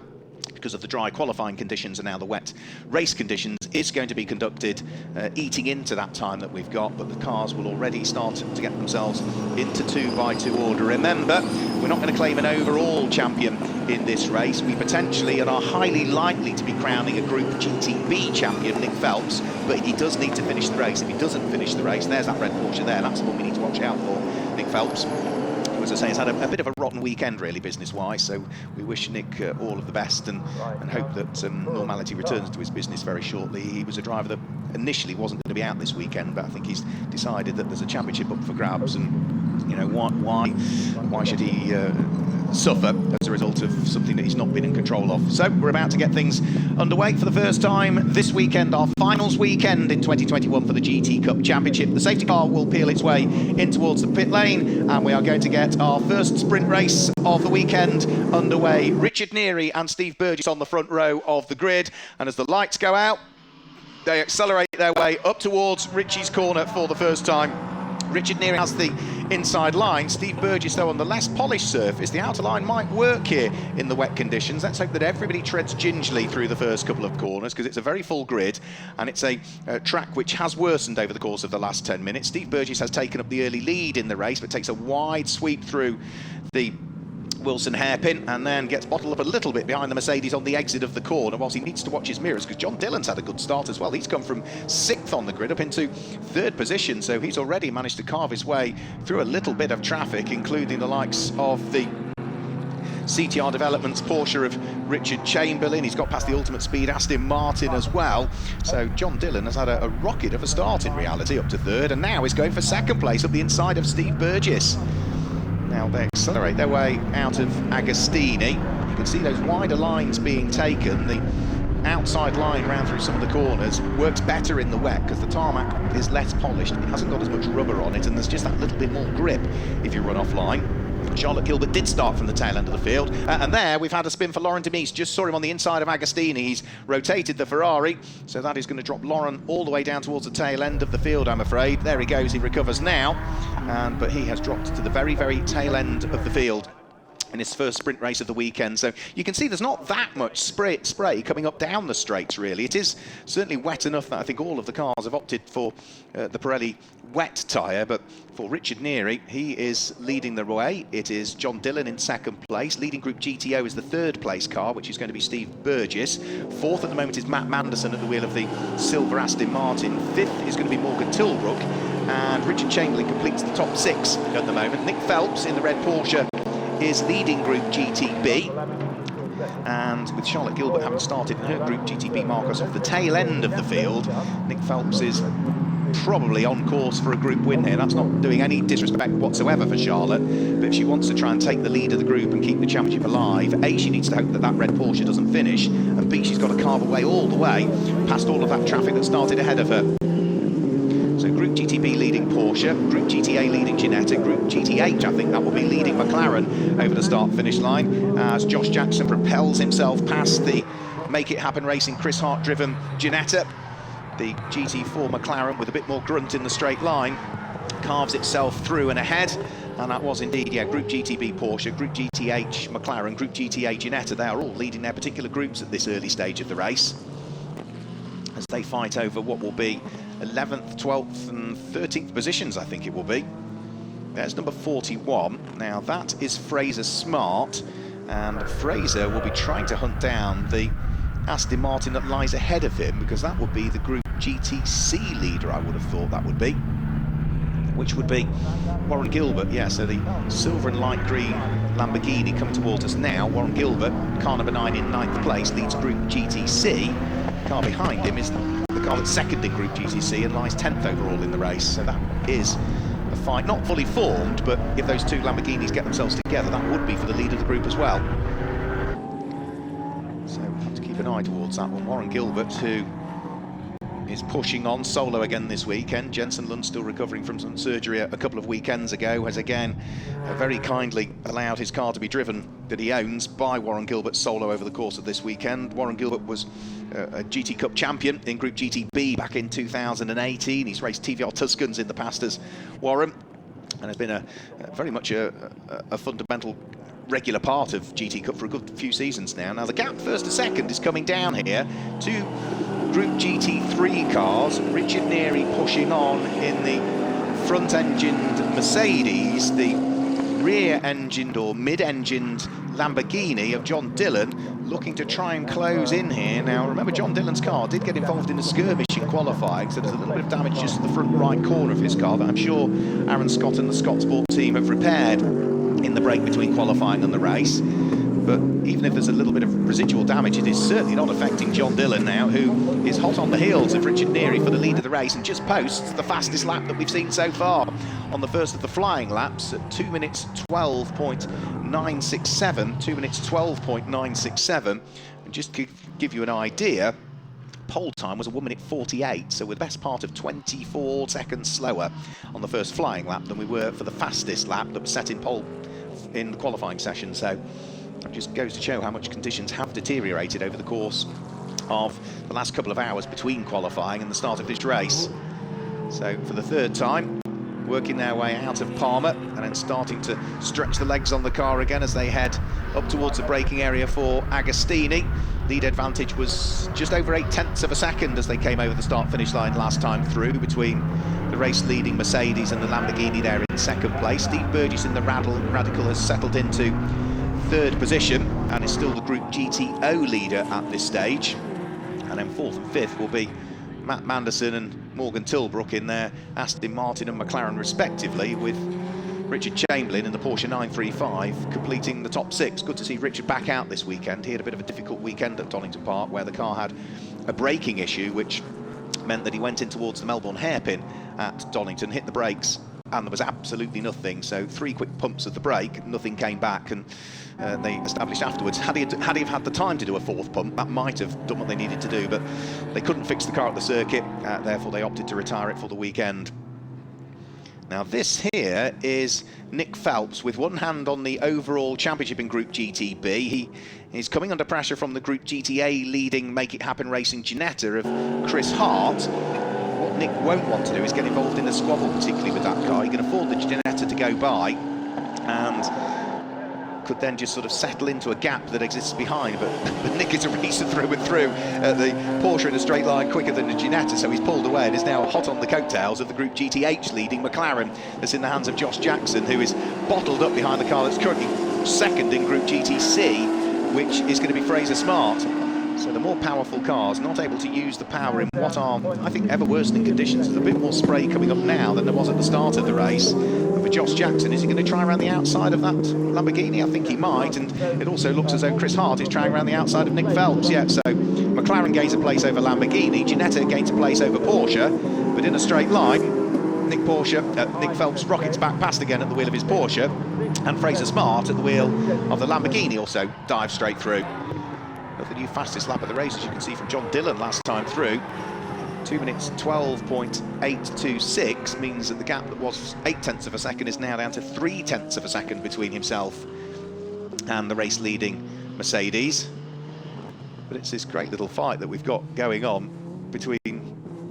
because of the dry qualifying conditions and now the wet race conditions, is going to be conducted eating into that time that we've got, but the cars will already start to get themselves into 2x2 order. Remember, we're not going to claim an overall champion in this race. We potentially and are highly likely to be crowning a Group GTB champion, Nick Phelps, but he does need to finish the race. If he doesn't finish the race, there's that red Porsche there, that's the one we need to watch out for, Nick Phelps. As I say, it's had a bit of a rotten weekend, really, business-wise, so we wish Nick all of the best and hope that normality returns to his business very shortly. He was a driver that initially wasn't going to be out this weekend, but I think he's decided that there's a championship up for grabs, and, you know, why should he suffer as a result of something that he's not been in control of. So we're about to get things underway for the first time this weekend, our finals weekend in 2021 for the GT Cup Championship. The safety car will peel its way in towards the pit lane, and we are going to get our first sprint race of the weekend underway. Richard Neary and Steve Burgess on the front row of the grid, and as the lights go out, they accelerate their way up towards Richie's corner for the first time. Richard Neary has the inside line. Steve Burgess, though, on the less polished surface. The outer line might work here in the wet conditions. Let's hope that everybody treads gingerly through the first couple of corners, because it's a very full grid and it's a track which has worsened over the course of the last 10 minutes. Steve Burgess has taken up the early lead in the race, but takes a wide sweep through the Wilson hairpin and then gets bottled up a little bit behind the Mercedes on the exit of the corner, whilst he needs to watch his mirrors, because John Dillon's had a good start as well. He's come from 6th on the grid up into 3rd position, so he's already managed to carve his way through a little bit of traffic, including the likes of the CTR Developments Porsche of Richard Chamberlain. He's got past the Ultimate Speed Aston Martin as well. So John Dillon has had a rocket of a start in reality up to 3rd, and now is going for 2nd place up the inside of Steve Burgess. Now they accelerate their way out of Agostini. You can see those wider lines being taken. The outside line round through some of the corners works better in the wet because the tarmac is less polished. It hasn't got as much rubber on it, and there's just that little bit more grip if you run offline. Charlotte Gilbert did start from the tail end of the field, and there we've had a spin for Laurent Demise. Just saw him on the inside of Agostini. He's rotated the Ferrari, so that is going to drop Laurent all the way down towards the tail end of the field, I'm afraid. There he goes, he recovers now, but he has dropped to the very, very tail end of the field in his first sprint race of the weekend. So you can see there's not that much spray coming up down the straights, really. It is certainly wet enough that I think all of the cars have opted for the Pirelli wet tyre, but for Richard Neary, he is leading the way. It is John Dillon in 2nd place. Leading Group GTO is the 3rd place car, which is going to be Steve Burgess. 4th at the moment is Matt Manderson at the wheel of the silver Aston Martin. 5th is going to be Morgan Tilbrook, and Richard Chamberlain completes the top 6 at the moment. Nick Phelps in the red Porsche is leading Group GTB, and with Charlotte Gilbert having started in her Group GTB Marcos off the tail end of the field, Nick Phelps is probably on course for a group win here. That's not doing any disrespect whatsoever for Charlotte, but if she wants to try and take the lead of the group and keep the championship alive, A, she needs to hope that that red Porsche doesn't finish, and B, she's got to carve away all the way past all of that traffic that started ahead of her. So Group GTB leading Porsche, Group GTA leading Ginetta, Group GTH, I think that will be leading McLaren over the start-finish line, as Josh Jackson propels himself past the Make It Happen Racing Chris Hart-driven Ginetta. The GT4 McLaren, with a bit more grunt in the straight line, carves itself through and ahead, and that was indeed, yeah, Group GTB Porsche, Group GTH McLaren, Group GTA Ginetta. They are all leading their particular groups at this early stage of the race, as they fight over what will be 11th, 12th and 13th positions, I think it will be. There's number 41. Now that is Fraser Smart, and Fraser will be trying to hunt down the Aston Martin that lies ahead of him, because that would be the Group GTC leader, I would have thought that would be, which would be Warren Gilbert. Yeah, so the silver and light green Lamborghini coming towards us now. Warren Gilbert, car number 9 in 9th place, leads Group GTC. The car behind him is the car that's 2nd in Group GTC and lies 10th overall in the race. So that is a fight, not fully formed, but if those two Lamborghinis get themselves together, that would be for the lead of the group as well. So we'll have to keep an eye towards that one. Warren Gilbert, who is pushing on solo again this weekend. Jensen Lund, still recovering from some surgery a couple of weekends ago, has again very kindly allowed his car to be driven, that he owns, by Warren Gilbert solo over the course of this weekend. Warren Gilbert was a GT Cup champion in Group GTB back in 2018. He's raced TVR Tuscans in the past as Warren, and has been very much a fundamental regular part of GT Cup for a good few seasons now. Now the gap 1st to 2nd is coming down here. Two Group GT3 cars, Richard Neary pushing on in the front-engined Mercedes, the rear-engined or mid-engined Lamborghini of John Dillon, looking to try and close in here. Now remember, John Dillon's car did get involved in a skirmish in qualifying, so there's a little bit of damage just to the front right corner of his car that I'm sure Aaron Scott and the Scott Sport team have repaired in the break between qualifying and the race. But even if there's a little bit of residual damage, it is certainly not affecting John Dillon now, who is hot on the heels of Richard Neary for the lead of the race and just posts the fastest lap that we've seen so far on the first of the flying laps at 2 minutes 12.967. 2 minutes 12.967. And just to give you an idea, pole time was a 1 minute 48, so we're the best part of 24 seconds slower on the first flying lap than we were for the fastest lap that was set in pole in the qualifying session. So it just goes to show how much conditions have deteriorated over the course of the last couple of hours between qualifying and the start of this race. So for the 3rd time, working their way out of Palmer and then starting to stretch the legs on the car again as they head up towards the braking area for Agostini. Lead advantage was just over 0.8 of a second as they came over the start-finish line last time through between the race-leading Mercedes and the Lamborghini there in second place. Steve Burgess in the Radical has settled into third position and is still the Group GTO leader at this stage. And then fourth and fifth will be Matt Manderson and Morgan Tilbrook in their Aston Martin and McLaren respectively, with Richard Chamberlain in the Porsche 935 completing the top six. Good to see Richard back out this weekend. He had a bit of a difficult weekend at Donington Park where the car had a braking issue, which meant that he went in towards the Melbourne hairpin at Donington, hit the brakes, and there was absolutely nothing. So 3 quick pumps of the brake, nothing came back, and they established afterwards. Had he have had the time to do a fourth pump, that might have done what they needed to do, but they couldn't fix the car at the circuit, therefore they opted to retire it for the weekend. Now this here is Nick Phelps with one hand on the overall championship in Group GTB. He is coming under pressure from the Group GTA leading Make It Happen Racing Ginetta of Chris Hart. What Nick won't want to do is get involved in the squabble, particularly with that car. He can afford the Ginetta to go by and could then just sort of settle into a gap that exists behind, but Nick is a racer through and through. The Porsche in a straight line quicker than the Ginetta, so he's pulled away and is now hot on the coattails of the Group GTH leading McLaren that's in the hands of Josh Jackson, who is bottled up behind the car that's currently second in Group GTC, which is going to be Fraser Smart. So the more powerful cars not able to use the power in what are, I think, ever worsening conditions. There's a bit more spray coming up now than there was at the start of the race. And for Josh Jackson, is he going to try around the outside of that Lamborghini? I think he might. And it also looks as though Chris Hart is trying around the outside of Nick Phelps. Yeah, so McLaren gains a place over Lamborghini, Ginetta gains a place over Porsche, but in a straight line, Nick Phelps rockets back past again at the wheel of his Porsche, and Fraser Smart at the wheel of the Lamborghini also dives straight through. But the new fastest lap of the race, as you can see from John Dillon last time through, 2 minutes 12.826 means that the gap that was 0.8 of a second is now down to 0.3 of a second between himself and the race leading Mercedes. But it's this great little fight that we've got going on between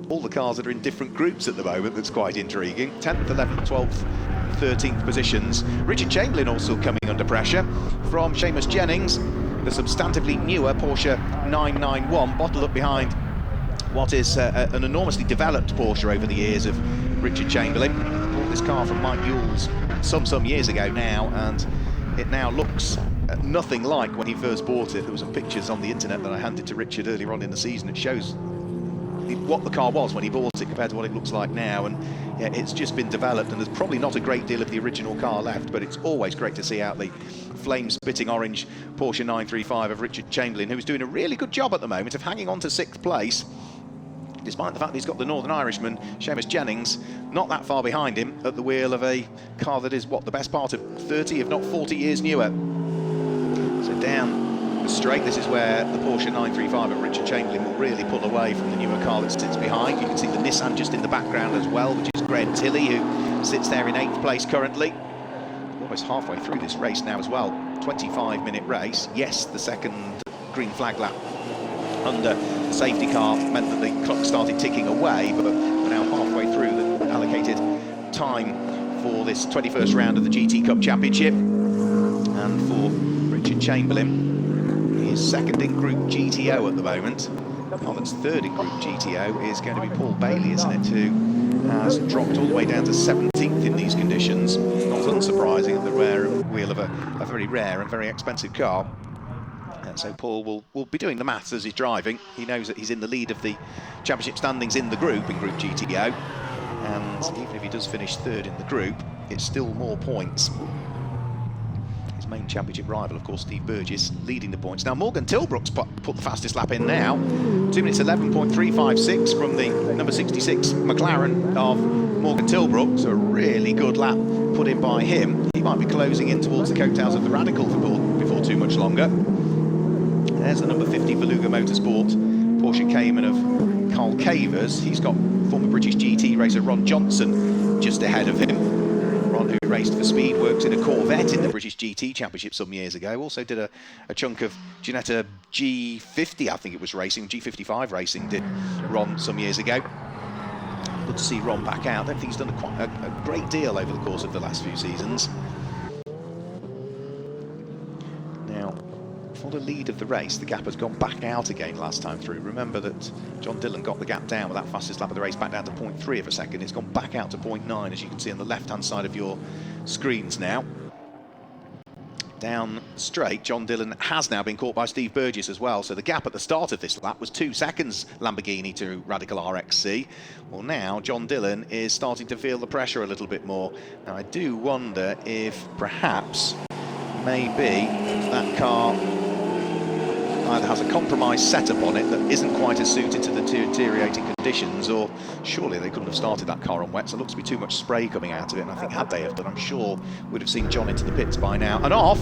all the cars that are in different groups at the moment that's quite intriguing. 10th, 11th, 12th, 13th positions. Richard Chamberlain also coming under pressure from Seamus Jennings, the substantively newer Porsche 991, bottled up behind what is an enormously developed Porsche over the years of Richard Chamberlain. Bought this car from Mike Yules some years ago now, and it now looks nothing like when he first bought it. There were some pictures on the internet that I handed to Richard earlier on in the season. It shows what the car was when he bought it compared to what it looks like now, and yeah, it's just been developed, and there's probably not a great deal of the original car left, but it's always great to see out the flame-spitting orange Porsche 935 of Richard Chamberlain, who is doing a really good job at the moment of hanging on to 6th place, despite the fact that he's got the Northern Irishman, Seamus Jennings, not that far behind him at the wheel of a car that is, what, the best part of 30, if not 40 years newer. So down the straight, this is where the Porsche 935 of Richard Chamberlain will really pull away from the newer car that sits behind. You can see the Nissan just in the background as well, which is Graham Tilley, who sits there in 8th place currently. Almost halfway through this race now as well. 25-minute race. Yes, the second green flag lap under the safety car meant that the clock started ticking away, but we're now halfway through the allocated time for this 21st round of the GT Cup Championship. And for Richard Chamberlain, he is second in Group GTO at the moment. The car that's third in Group GTO is going to be Paul Bailey, isn't it, who has dropped all the way down to 17th in these conditions. Not unsurprising at the wheel of a very rare and very expensive car. So Paul will be doing the maths as he's driving. He knows that he's in the lead of the championship standings in the group, in Group GTO. And even if he does finish third in the group, it's still more points. His main championship rival, of course, Steve Burgess, leading the points. Now, Morgan Tilbrook's put the fastest lap in now. 2 minutes 11.356 from the number 66 McLaren of Morgan Tilbrook. So a really good lap put in by him. He might be closing in towards the coattails of the Radical before too much longer. There's the number 50 for Lugo Motorsport, Porsche Cayman of Carl Cavers. He's got former British GT racer Ron Johnson just ahead of him. Ron, who raced for Speedworks in a Corvette in the British GT Championship some years ago, also did a chunk of Ginetta G50, I think it was racing, G55 racing did Ron some years ago. good to see Ron back out. I don't think he's done quite a great deal over the course of the last few seasons. Now, for the lead of the race, the gap has gone back out again last time through. Remember that John Dillon got the gap down with that fastest lap of the race back down to 0.3 of a second. It's gone back out to 0.9, as you can see on the left-hand side of your screens now. Down straight, John Dillon has now been caught by Steve Burgess as well, so the gap at the start of this lap was 2 seconds Lamborghini to Radical RXC. Well, now John Dillon is starting to feel the pressure a little bit more. Now, I do wonder if perhaps maybe that car either has a compromised setup on it that isn't quite as suited to the deteriorating conditions, or surely they couldn't have started that car on wet, so it looks to be too much spray coming out of it, and I think had they have done, I'm sure we'd have seen John into the pits by now. And off,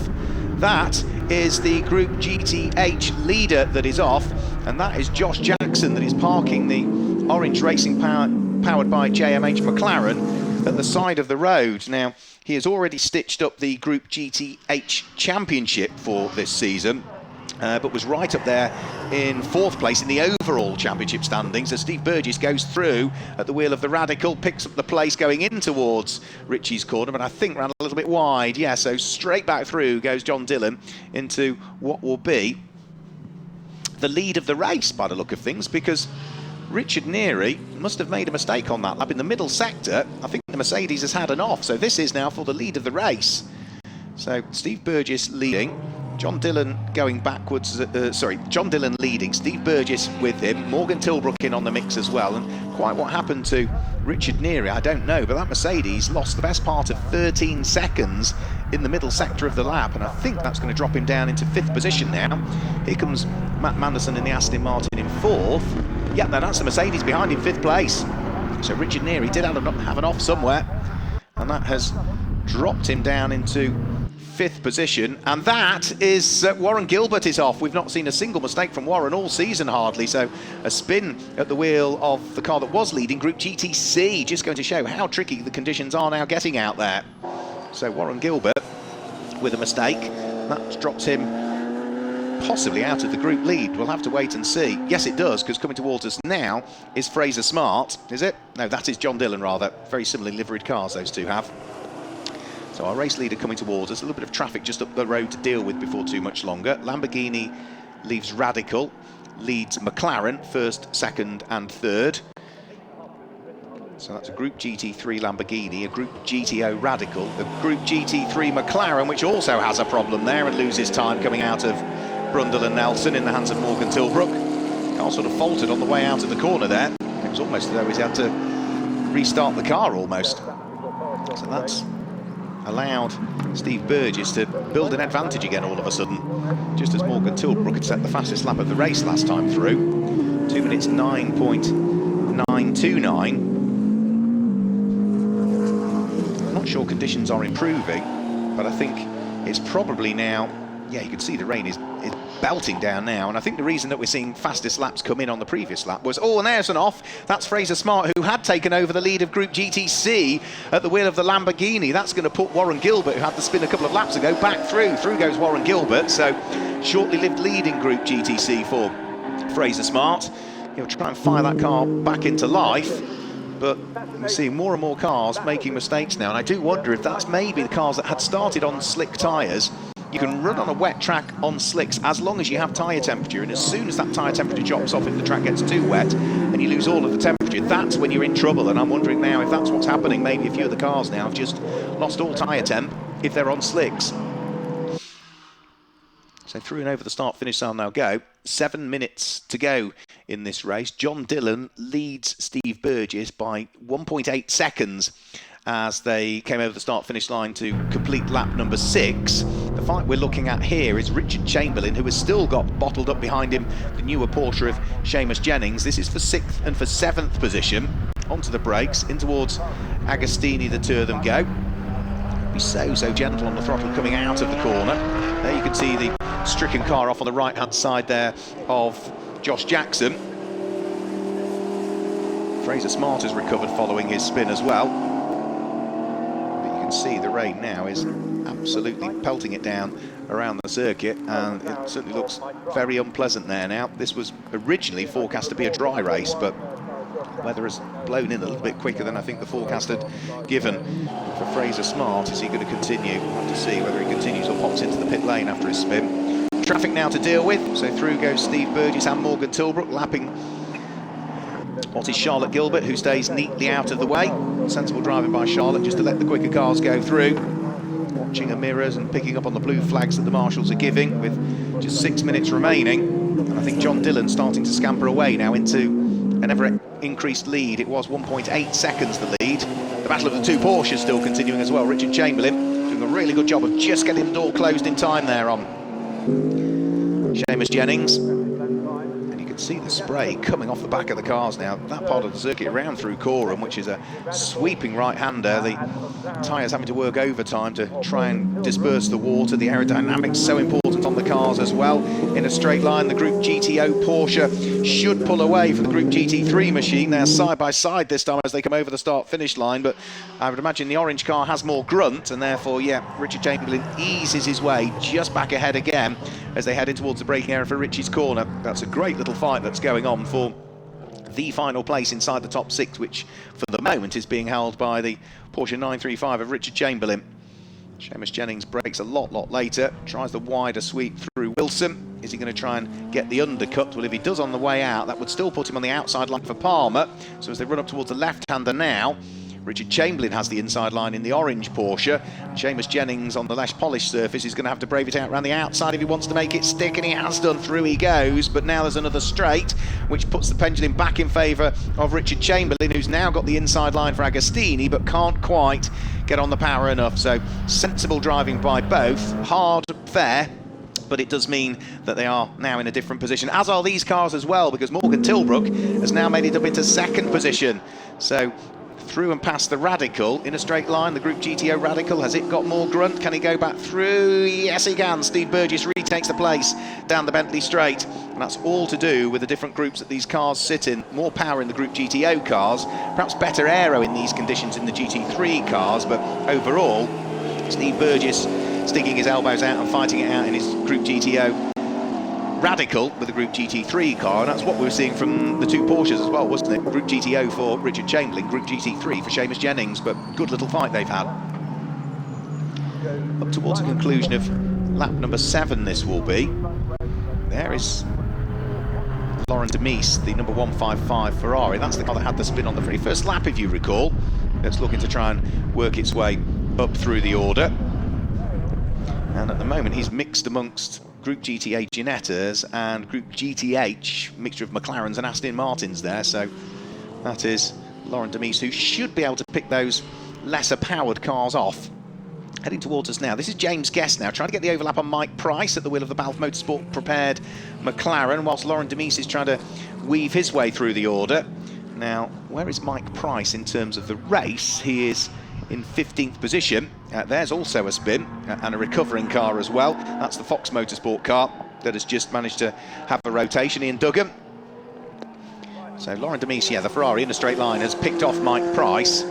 that is the Group GTH leader that is off, and that is Josh Jackson that is parking the orange racing powered by JMH McLaren at the side of the road. Now, he has already stitched up the Group GTH Championship for this season, but was right up there in 4th place in the overall championship standings as Steve Burgess goes through at the wheel of the Radical, picks up the place going in towards Richie's corner, but I think ran a little bit wide. Yeah, so straight back through goes John Dillon into what will be the lead of the race by the look of things, because Richard Neary must have made a mistake on that lap in the middle sector. I think the Mercedes has had an off, so this is now for the lead of the race. So Steve Burgess leading, John Dillon going backwards, John Dillon leading, Steve Burgess with him, Morgan Tilbrook in on the mix as well, and quite what happened to Richard Neary, I don't know, but that Mercedes lost the best part of 13 seconds in the middle sector of the lap, and I think that's going to drop him down into 5th position now. Here comes Matt Manderson in the Aston Martin in 4th. Yeah, now that's the Mercedes behind him, 5th place. So Richard Neary did have an off somewhere, and that has dropped him down into 5th position, and that is Warren Gilbert is off. We've not seen a single mistake from Warren all season hardly, so a spin at the wheel of the car that was leading, Group GTC, just going to show how tricky the conditions are now getting out there. So Warren Gilbert with a mistake, that drops him possibly out of the group lead. We'll have to wait and see. Yes, it does, because coming towards us now is Fraser Smart, is it? No, that is John Dillon rather. Very similarly liveried cars those two have. So our race leader coming towards us, a little bit of traffic just up the road to deal with before too much longer. Lamborghini leaves Radical, leads McLaren, 1st, 2nd and 3rd. So that's a Group GT3 Lamborghini, a Group GTO Radical, a Group GT3 McLaren, which also has a problem there and loses time coming out of Brundle and Nelson in the hands of Morgan Tilbrook. Car sort of faltered on the way out of the corner there. It was almost as though he had to restart the car almost. So that's allowed Steve Burgess to build an advantage again all of a sudden, just as Morgan Tilbrook had set the fastest lap of the race last time through. 2 minutes 9.929. I'm not sure conditions are improving, but I think it's probably now, yeah, you can see the rain is belting down now, and I think the reason that we're seeing fastest laps come in on the previous lap was, and there's an off. That's Fraser Smart, who had taken over the lead of Group GTC at the wheel of the Lamborghini. That's going to put Warren Gilbert, who had the spin a couple of laps ago, back through. Through goes Warren Gilbert, so shortly lived lead in Group GTC for Fraser Smart. He'll try and fire that car back into life, but we're seeing more and more cars making mistakes now, and I do wonder if that's maybe the cars that had started on slick tyres. You can run on a wet track on slicks as long as you have tyre temperature, and as soon as that tyre temperature drops off, if the track gets too wet and you lose all of the temperature, that's when you're in trouble. And I'm wondering now if that's what's happening. Maybe a few of the cars now have just lost all tyre temp if they're on slicks. So through and over the start-finish sign now go. 7 minutes to go in this race. John Dillon leads Steve Burgess by 1.8 seconds as they came over the start-finish line to complete lap number 6. The fight we're looking at here is Richard Chamberlain, who has still got bottled up behind him the newer Porsche of Seamus Jennings. This is for 6th and for 7th position. Onto the brakes, in towards Agostini, the two of them go. Be so gentle on the throttle coming out of the corner. There you can see the stricken car off on the right-hand side there of Josh Jackson. Fraser Smart has recovered following his spin as well. See the rain now is absolutely pelting it down around the circuit, and it certainly looks very unpleasant there now. This was originally forecast to be a dry race, but Weather has blown in a little bit quicker than I think the forecast had given. For Fraser Smart, is he going to continue? We'll have to see whether he continues or pops into the pit lane after his spin. Traffic now to deal with, so through goes Steve Burgess and Morgan Tilbrook, lapping what is Charlotte Gilbert, who stays neatly out of the way. Sensible driving by Charlotte just to let the quicker cars go through. Watching her mirrors and picking up on the blue flags that the marshals are giving with just 6 minutes remaining. And I think John Dillon starting to scamper away now into an ever increased lead. It was 1.8 seconds the lead. The battle of the two Porsches still continuing as well. Richard Chamberlain doing a really good job of just getting the door closed in time there on Seamus Jennings. See the spray coming off the back of the cars now. That part of the circuit around through Corham, which is a sweeping right-hander. The tyres having to work overtime to try and disperse the water. The aerodynamics so important on the cars as well. In a straight line, the Group GTO Porsche should pull away from the Group GT3 machine. They're side by side this time as they come over the start-finish line, but I would imagine the orange car has more grunt, and therefore, yeah, Richard Chamberlain eases his way just back ahead again as they head in towards the braking area for Richie's corner. That's a great little fight that's going on for the final place inside the top six, which for the moment is being held by the Porsche 935 of Richard Chamberlain. Seamus Jennings brakes a lot later, tries the wider sweep through Wilson. Is he going to try and get the undercut? Well, if he does on the way out, that would still put him on the outside line for Palmer. So as they run up towards the left-hander now, Richard Chamberlain has the inside line in the orange Porsche. Seamus Jennings on the less polished surface is going to have to brave it out around the outside if he wants to make it stick, and he has done. Through he goes, but now there's another straight, which puts the pendulum back in favour of Richard Chamberlain, who's now got the inside line for Agostini, but can't quite get on the power enough. So sensible driving by both, hard, fair, but it does mean that they are now in a different position, as are these cars as well, because Morgan Tilbrook has now made it up into second position. So through and past the Radical in a straight line. The Group GTO Radical, has it got more grunt? Can he go back through? Yes, he can. Steve Burgess retakes the place down the Bentley straight. And that's all to do with the different groups that these cars sit in. More power in the Group GTO cars, perhaps better aero in these conditions in the GT3 cars, but overall, Steve Burgess sticking his elbows out and fighting it out in his Group GTO Radical with the Group GT3 car, and that's what we were seeing from the two Porsches as well, wasn't it? Group GTO for Richard Chamberlain, Group GT3 for Seamus Jennings, but good little fight they've had. Up towards the conclusion of lap number 7 this will be. There is Laurent Demise, the number 155 Ferrari. That's the car that had the spin on the very first lap, if you recall. It's looking to try and work its way up through the order. And at the moment he's mixed amongst Group GTA Ginettas and Group GTH, mixture of McLarens and Aston Martins there. So that is Laurent Demise, who should be able to pick those lesser powered cars off. Heading towards us now. This is James Guest now, trying to get the overlap on Mike Price at the wheel of the Balfe Motorsport prepared McLaren, whilst Laurent Demise is trying to weave his way through the order. Now, where is Mike Price in terms of the race? He is in 15th position. There's also a spin and a recovering car as well. That's the Fox Motorsport car that has just managed to have a rotation. Ian Duggan. So Laurent Demise, yeah, the Ferrari in a straight line, has picked off Mike Price.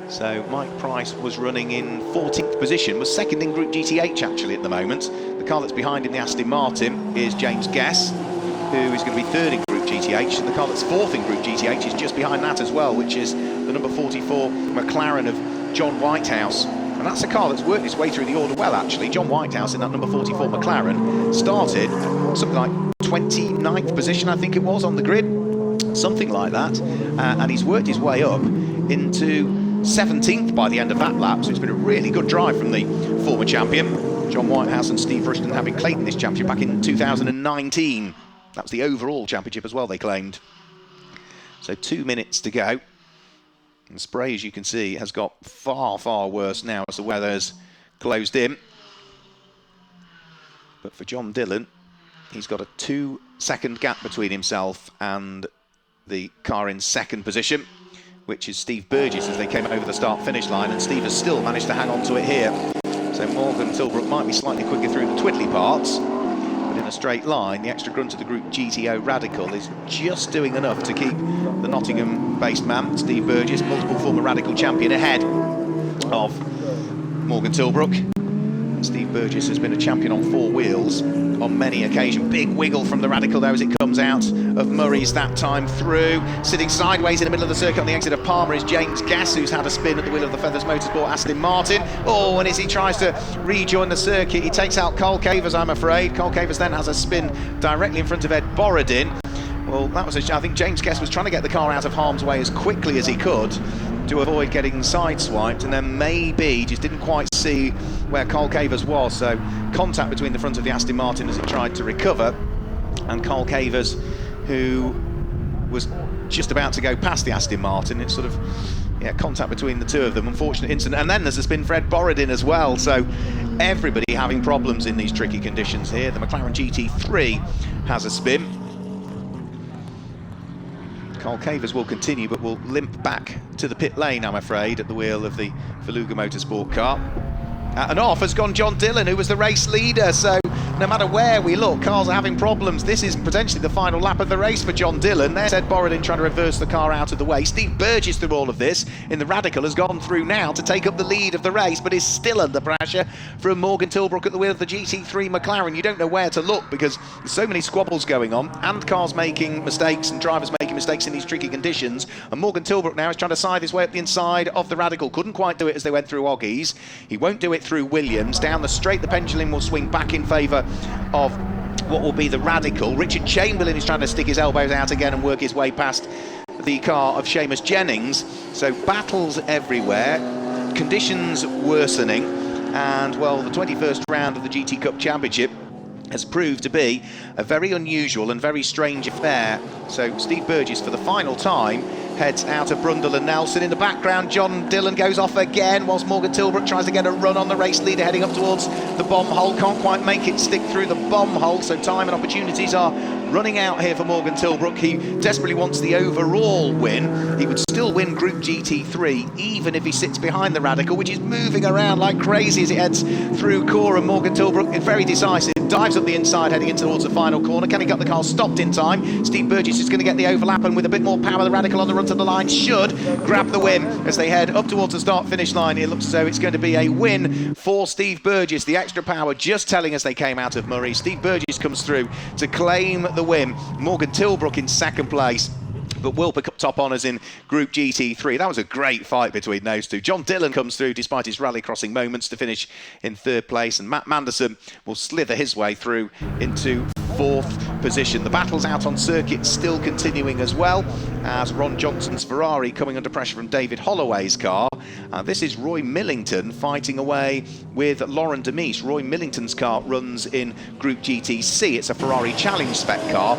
So Mike Price was running in 14th position, was second in Group GTH actually at the moment. The car that's behind him, the Aston Martin, is James Guest, who is going to be third in Group GTH, and the car that's fourth in Group GTH is just behind that as well, which is the number 44 McLaren of John Whitehouse. And that's a car that's worked its way through the order well, actually. John Whitehouse in that number 44 McLaren started something like 29th position, I think it was, on the grid, something like that. And he's worked his way up into 17th by the end of that lap, so it's been a really good drive from the former champion. John Whitehouse and Steve Rushton having claimed this championship back in 2019. That was the overall championship as well, they claimed. So 2 minutes to go. And spray, as you can see, has got far, far worse now as the weather's closed in. But for John Dillon, he's got a 2-second gap between himself and the car in second position, which is Steve Burgess as they came over the start-finish line, and Steve has still managed to hang on to it here. So Morgan Tilbrook might be slightly quicker through the twiddly parts, but in a straight line, the extra grunt of the Group GTO Radical is just doing enough to keep the Nottingham-based man, Steve Burgess, multiple former Radical champion, ahead of Morgan Tilbrook. Steve Burgess has been a champion on four wheels on many occasions. Big wiggle from the Radical there as it comes out of Murray's that time through. Sitting sideways in the middle of the circuit on the exit of Palmer is James Guess, who's had a spin at the wheel of the Feathers Motorsport Aston Martin. Oh, and as he tries to rejoin the circuit, he takes out Cole Cavers, I'm afraid. Cole Cavers then has a spin directly in front of Ed Borodin. Well, that was I think James Guess was trying to get the car out of harm's way as quickly as he could to avoid getting sideswiped, and then maybe just didn't quite see where Cole Cavers was. So contact between the front of the Aston Martin as it tried to recover, and Cole Cavers, who was just about to go past the Aston Martin. It's sort of contact between the two of them. Unfortunate incident. And then there's a spin for Ed Borodin as well. So everybody having problems in these tricky conditions here. The McLaren GT3 has a spin. Cole Cavers will continue, but will limp back to the pit lane, I'm afraid, at the wheel of the Faluga Motorsport car. And off has gone John Dillon, who was the race leader. So no matter where we look, cars are having problems. This is potentially the final lap of the race for John Dillon. There's Ed Borodin trying to reverse the car out of the way. Steve Burgess, through all of this in the Radical, has gone through now to take up the lead of the race, but is still under pressure from Morgan Tilbrook at the wheel of the GT3 McLaren. You don't know where to look because there's so many squabbles going on, and cars making mistakes and drivers making mistakes in these tricky conditions. And Morgan Tilbrook now is trying to scythe his way up the inside of the Radical. Couldn't quite do it as they went through Oggies. He won't do it through Williams. Down the straight, the pendulum will swing back in favour of what will be the Radical. Richard Chamberlain is trying to stick his elbows out again and work his way past the car of Seamus Jennings. So battles everywhere, conditions worsening, and well, the 21st round of the GT Cup Championship has proved to be a very unusual and very strange affair. So Steve Burgess, for the final time, heads out of Brundle and Nelson. In the background, John Dillon goes off again, whilst Morgan Tilbrook tries to get a run on the race leader heading up towards the bomb hole. Can't quite make it stick through the bomb hole, so time and opportunities are running out here for Morgan Tilbrook. He desperately wants the overall win. He would still win Group GT3, even if he sits behind the Radical, which is moving around like crazy as it heads through Cora. Morgan Tilbrook is very decisive, dives up the inside heading in towards the final corner. Can he get the car stopped in time? Steve Burgess is going to get the overlap, and with a bit more power, the Radical on the run to the line should grab the win as they head up towards the start-finish line. It looks as though it's going to be a win for Steve Burgess. The extra power just telling us they came out of Murray. Steve Burgess comes through to claim the win. Morgan Tilbrook in second place, but will pick up top honours in Group GT3. That was a great fight between those two. John Dillon comes through despite his rally crossing moments to finish in third place, and Matt Manderson will slither his way through into fourth position. The battles out on circuit still continuing as well, as Ron Johnson's Ferrari coming under pressure from David Holloway's car. This is Roy Millington fighting away with Lauren Demise. Roy Millington's car runs in Group GTC. It's a Ferrari Challenge spec car.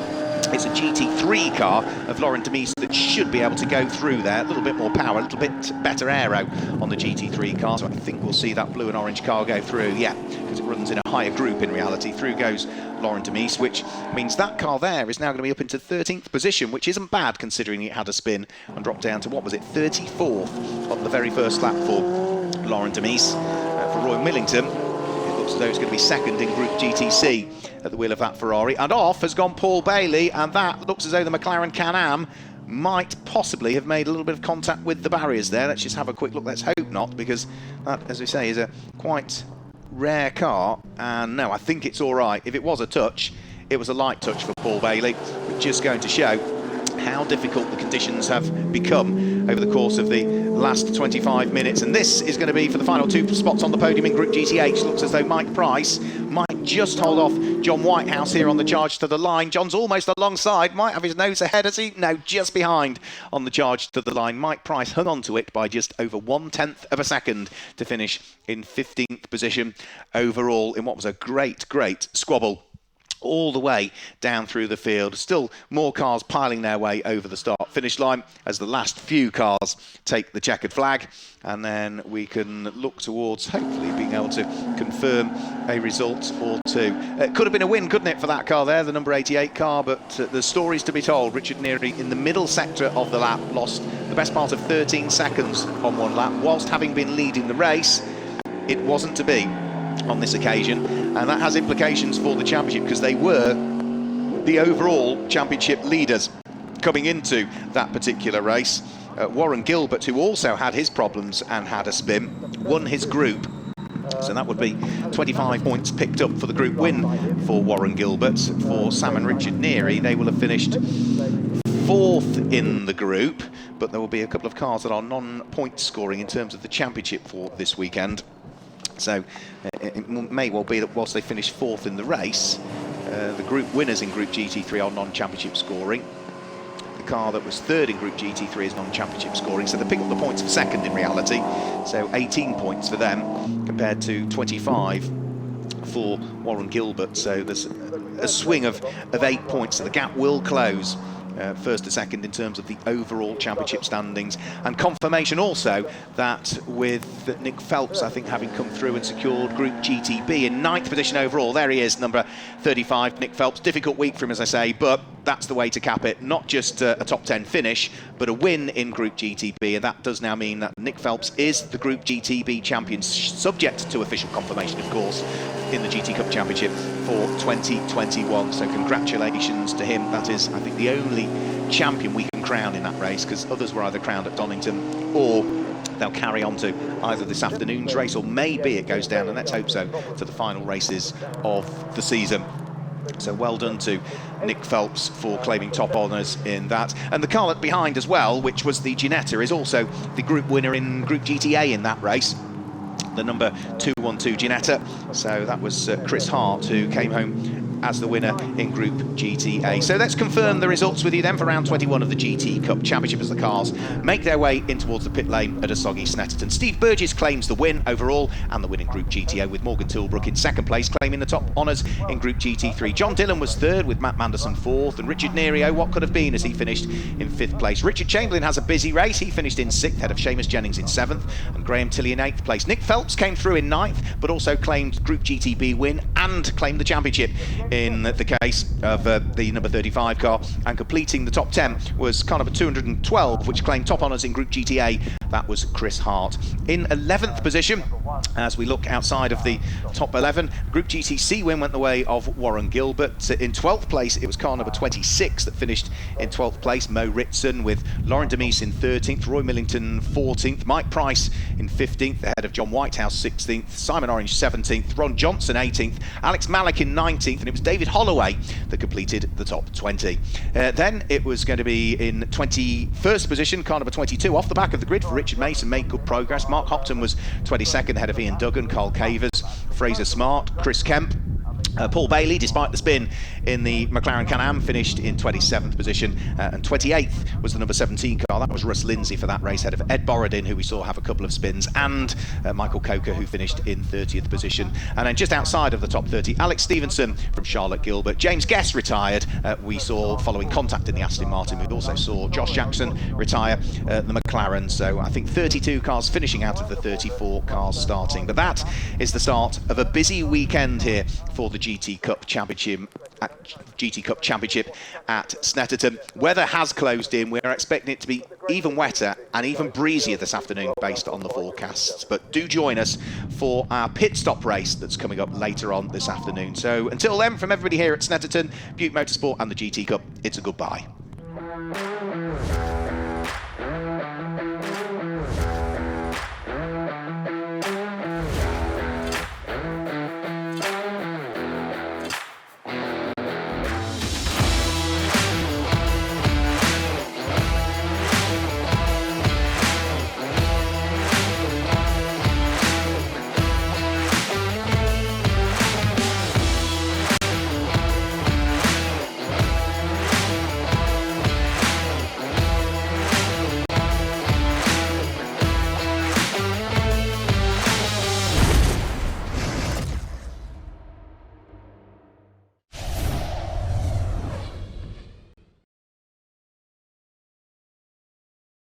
It's a GT3 car of Lauren Demise that should be able to go through there. A little bit more power, a little bit better aero on the GT3 car, so I think we'll see that blue and orange car go through, yeah, because it runs in a higher group in reality. Through goes Lauren Demise, which means that car there is now going to be up into 13th position, which isn't bad considering it had a spin and dropped down to, what was it, 34th on the very first lap for Lauren Demise. For Roy Millington, it looks as though it's going to be second in Group GTC at the wheel of that Ferrari. And off has gone Paul Bailey, and that looks as though the McLaren Can-Am might possibly have made a little bit of contact with the barriers there. Let's just have a quick look. Let's hope not, because that, as we say, is a quite rare car. And no, I think it's all right. If it was a touch, it was a light touch for Paul Bailey, which is just going to show how difficult the conditions have become over the course of the last 25 minutes. And this is going to be for the final two spots on the podium in Group GTH. Looks as though Mike Price might just hold off John Whitehouse here on the charge to the line. John's almost alongside, might have his nose ahead, has he? No, just behind on the charge to the line. Mike Price hung on to it by just over 1/10 of a second to finish in 15th position overall in what was a great squabble all the way down through the field. Still more cars piling their way over the start-finish line as the last few cars take the checkered flag, and then we can look towards hopefully being able to confirm a result or two. It could have been a win, couldn't it, for that car there, the number 88 car, but there's stories to be told. Richard Neary in the middle sector of the lap lost the best part of 13 seconds on one lap, whilst having been leading the race. It wasn't to be on this occasion, and that has implications for the championship because they were the overall championship leaders coming into that particular race. Warren Gilbert, who also had his problems and had a spin, won his group So that would be 25 points picked up for the group win for Warren Gilbert. For Sam and Richard Neary, they will have finished fourth in the group, but there will be a couple of cars that are non-point scoring in terms of the championship for this weekend. So it may well be that whilst they finish fourth in the race, the group winners in Group GT3 are non-championship scoring. The car that was third in Group GT3 is non-championship scoring, so they pick up the points for second in reality. So 18 points for them compared to 25 for Warren Gilbert. So there's a swing of 8 points, so the gap will close first to second in terms of the overall championship standings, and confirmation also that with Nick Phelps, I think, having come through and secured Group GTB in 9th position overall. There he is, number 35, Nick Phelps. Difficult week for him, as I say, but that's the way to cap it. Not just a top 10 finish, but a win in Group GTB, and that does now mean that Nick Phelps is the Group GTB champion, subject to official confirmation, of course, in the GT Cup Championship for 2021. So congratulations to him. That is, I think, the only champion we can crown in that race, because others were either crowned at Donington or they'll carry on to either this afternoon's race, or maybe it goes down, and let's hope so, to the final races of the season. So well done to Nick Phelps for claiming top honours in that. And the car behind as well, which was the Ginetta, is also the group winner in Group GTA in that race, the number 212 Ginetta. So that was Chris Hart, who came home as the winner in Group GTA. So let's confirm the results with you then for round 21 of the GT Cup Championship as the cars make their way in towards the pit lane at a soggy Snetterton. Steve Burgess claims the win overall and the win in Group GTA, with Morgan Tilbrook in second place claiming the top honours in Group GT3. John Dillon was third, with Matt Manderson fourth, and Richard Neary, what could have been, as he finished in fifth place. Richard Chamberlain has a busy race. He finished in sixth, ahead of Seamus Jennings in seventh, and Graham Tilley in eighth place. Nick Phelps came through in ninth, but also claimed Group GTB win and claimed the championship in the case of the number 35 car, and completing the top 10 was car number 212, which claimed top honours in Group GTA. That was Chris Hart. In 11th position, as we look outside of the top 11, Group GTC win went the way of Warren Gilbert. In 12th place, it was car number 26 that finished in 12th place, Mo Ritson, with Lauren Demise in 13th, Roy Millington 14th, Mike Price in 15th, ahead of John Whitehouse 16th, Simon Orange 17th, Ron Johnson 18th, Alex Malik in 19th, and it was David Holloway that completed the top 20. Then it was going to be in 21st position, car number 22, off the back of the grid for Richard Mason, made good progress. Mark Hopton was 22nd, ahead of Ian Duggan, Carl Cavers, Fraser Smart, Chris Kemp. Paul Bailey, despite the spin in the McLaren Can-Am, finished in 27th position, and 28th was the number 17 car. That was Russ Lindsay for that race, ahead of Ed Borodin, who we saw have a couple of spins, and Michael Coker, who finished in 30th position. And then just outside of the top 30, Alex Stevenson from Charlotte Gilbert. James Guest retired, we saw following contact in the Aston Martin. We also saw Josh Jackson retire the McLaren. So I think 32 cars finishing out of the 34 cars starting. But that is the start of a busy weekend here for the GT Cup Championship at Snetterton. Weather has closed in. We're expecting it to be even wetter and even breezier this afternoon based on the forecasts. But do join us for our pit stop race that's coming up later on this afternoon. So until then, from everybody here at Snetterton, Butte Motorsport and the GT Cup, it's a goodbye.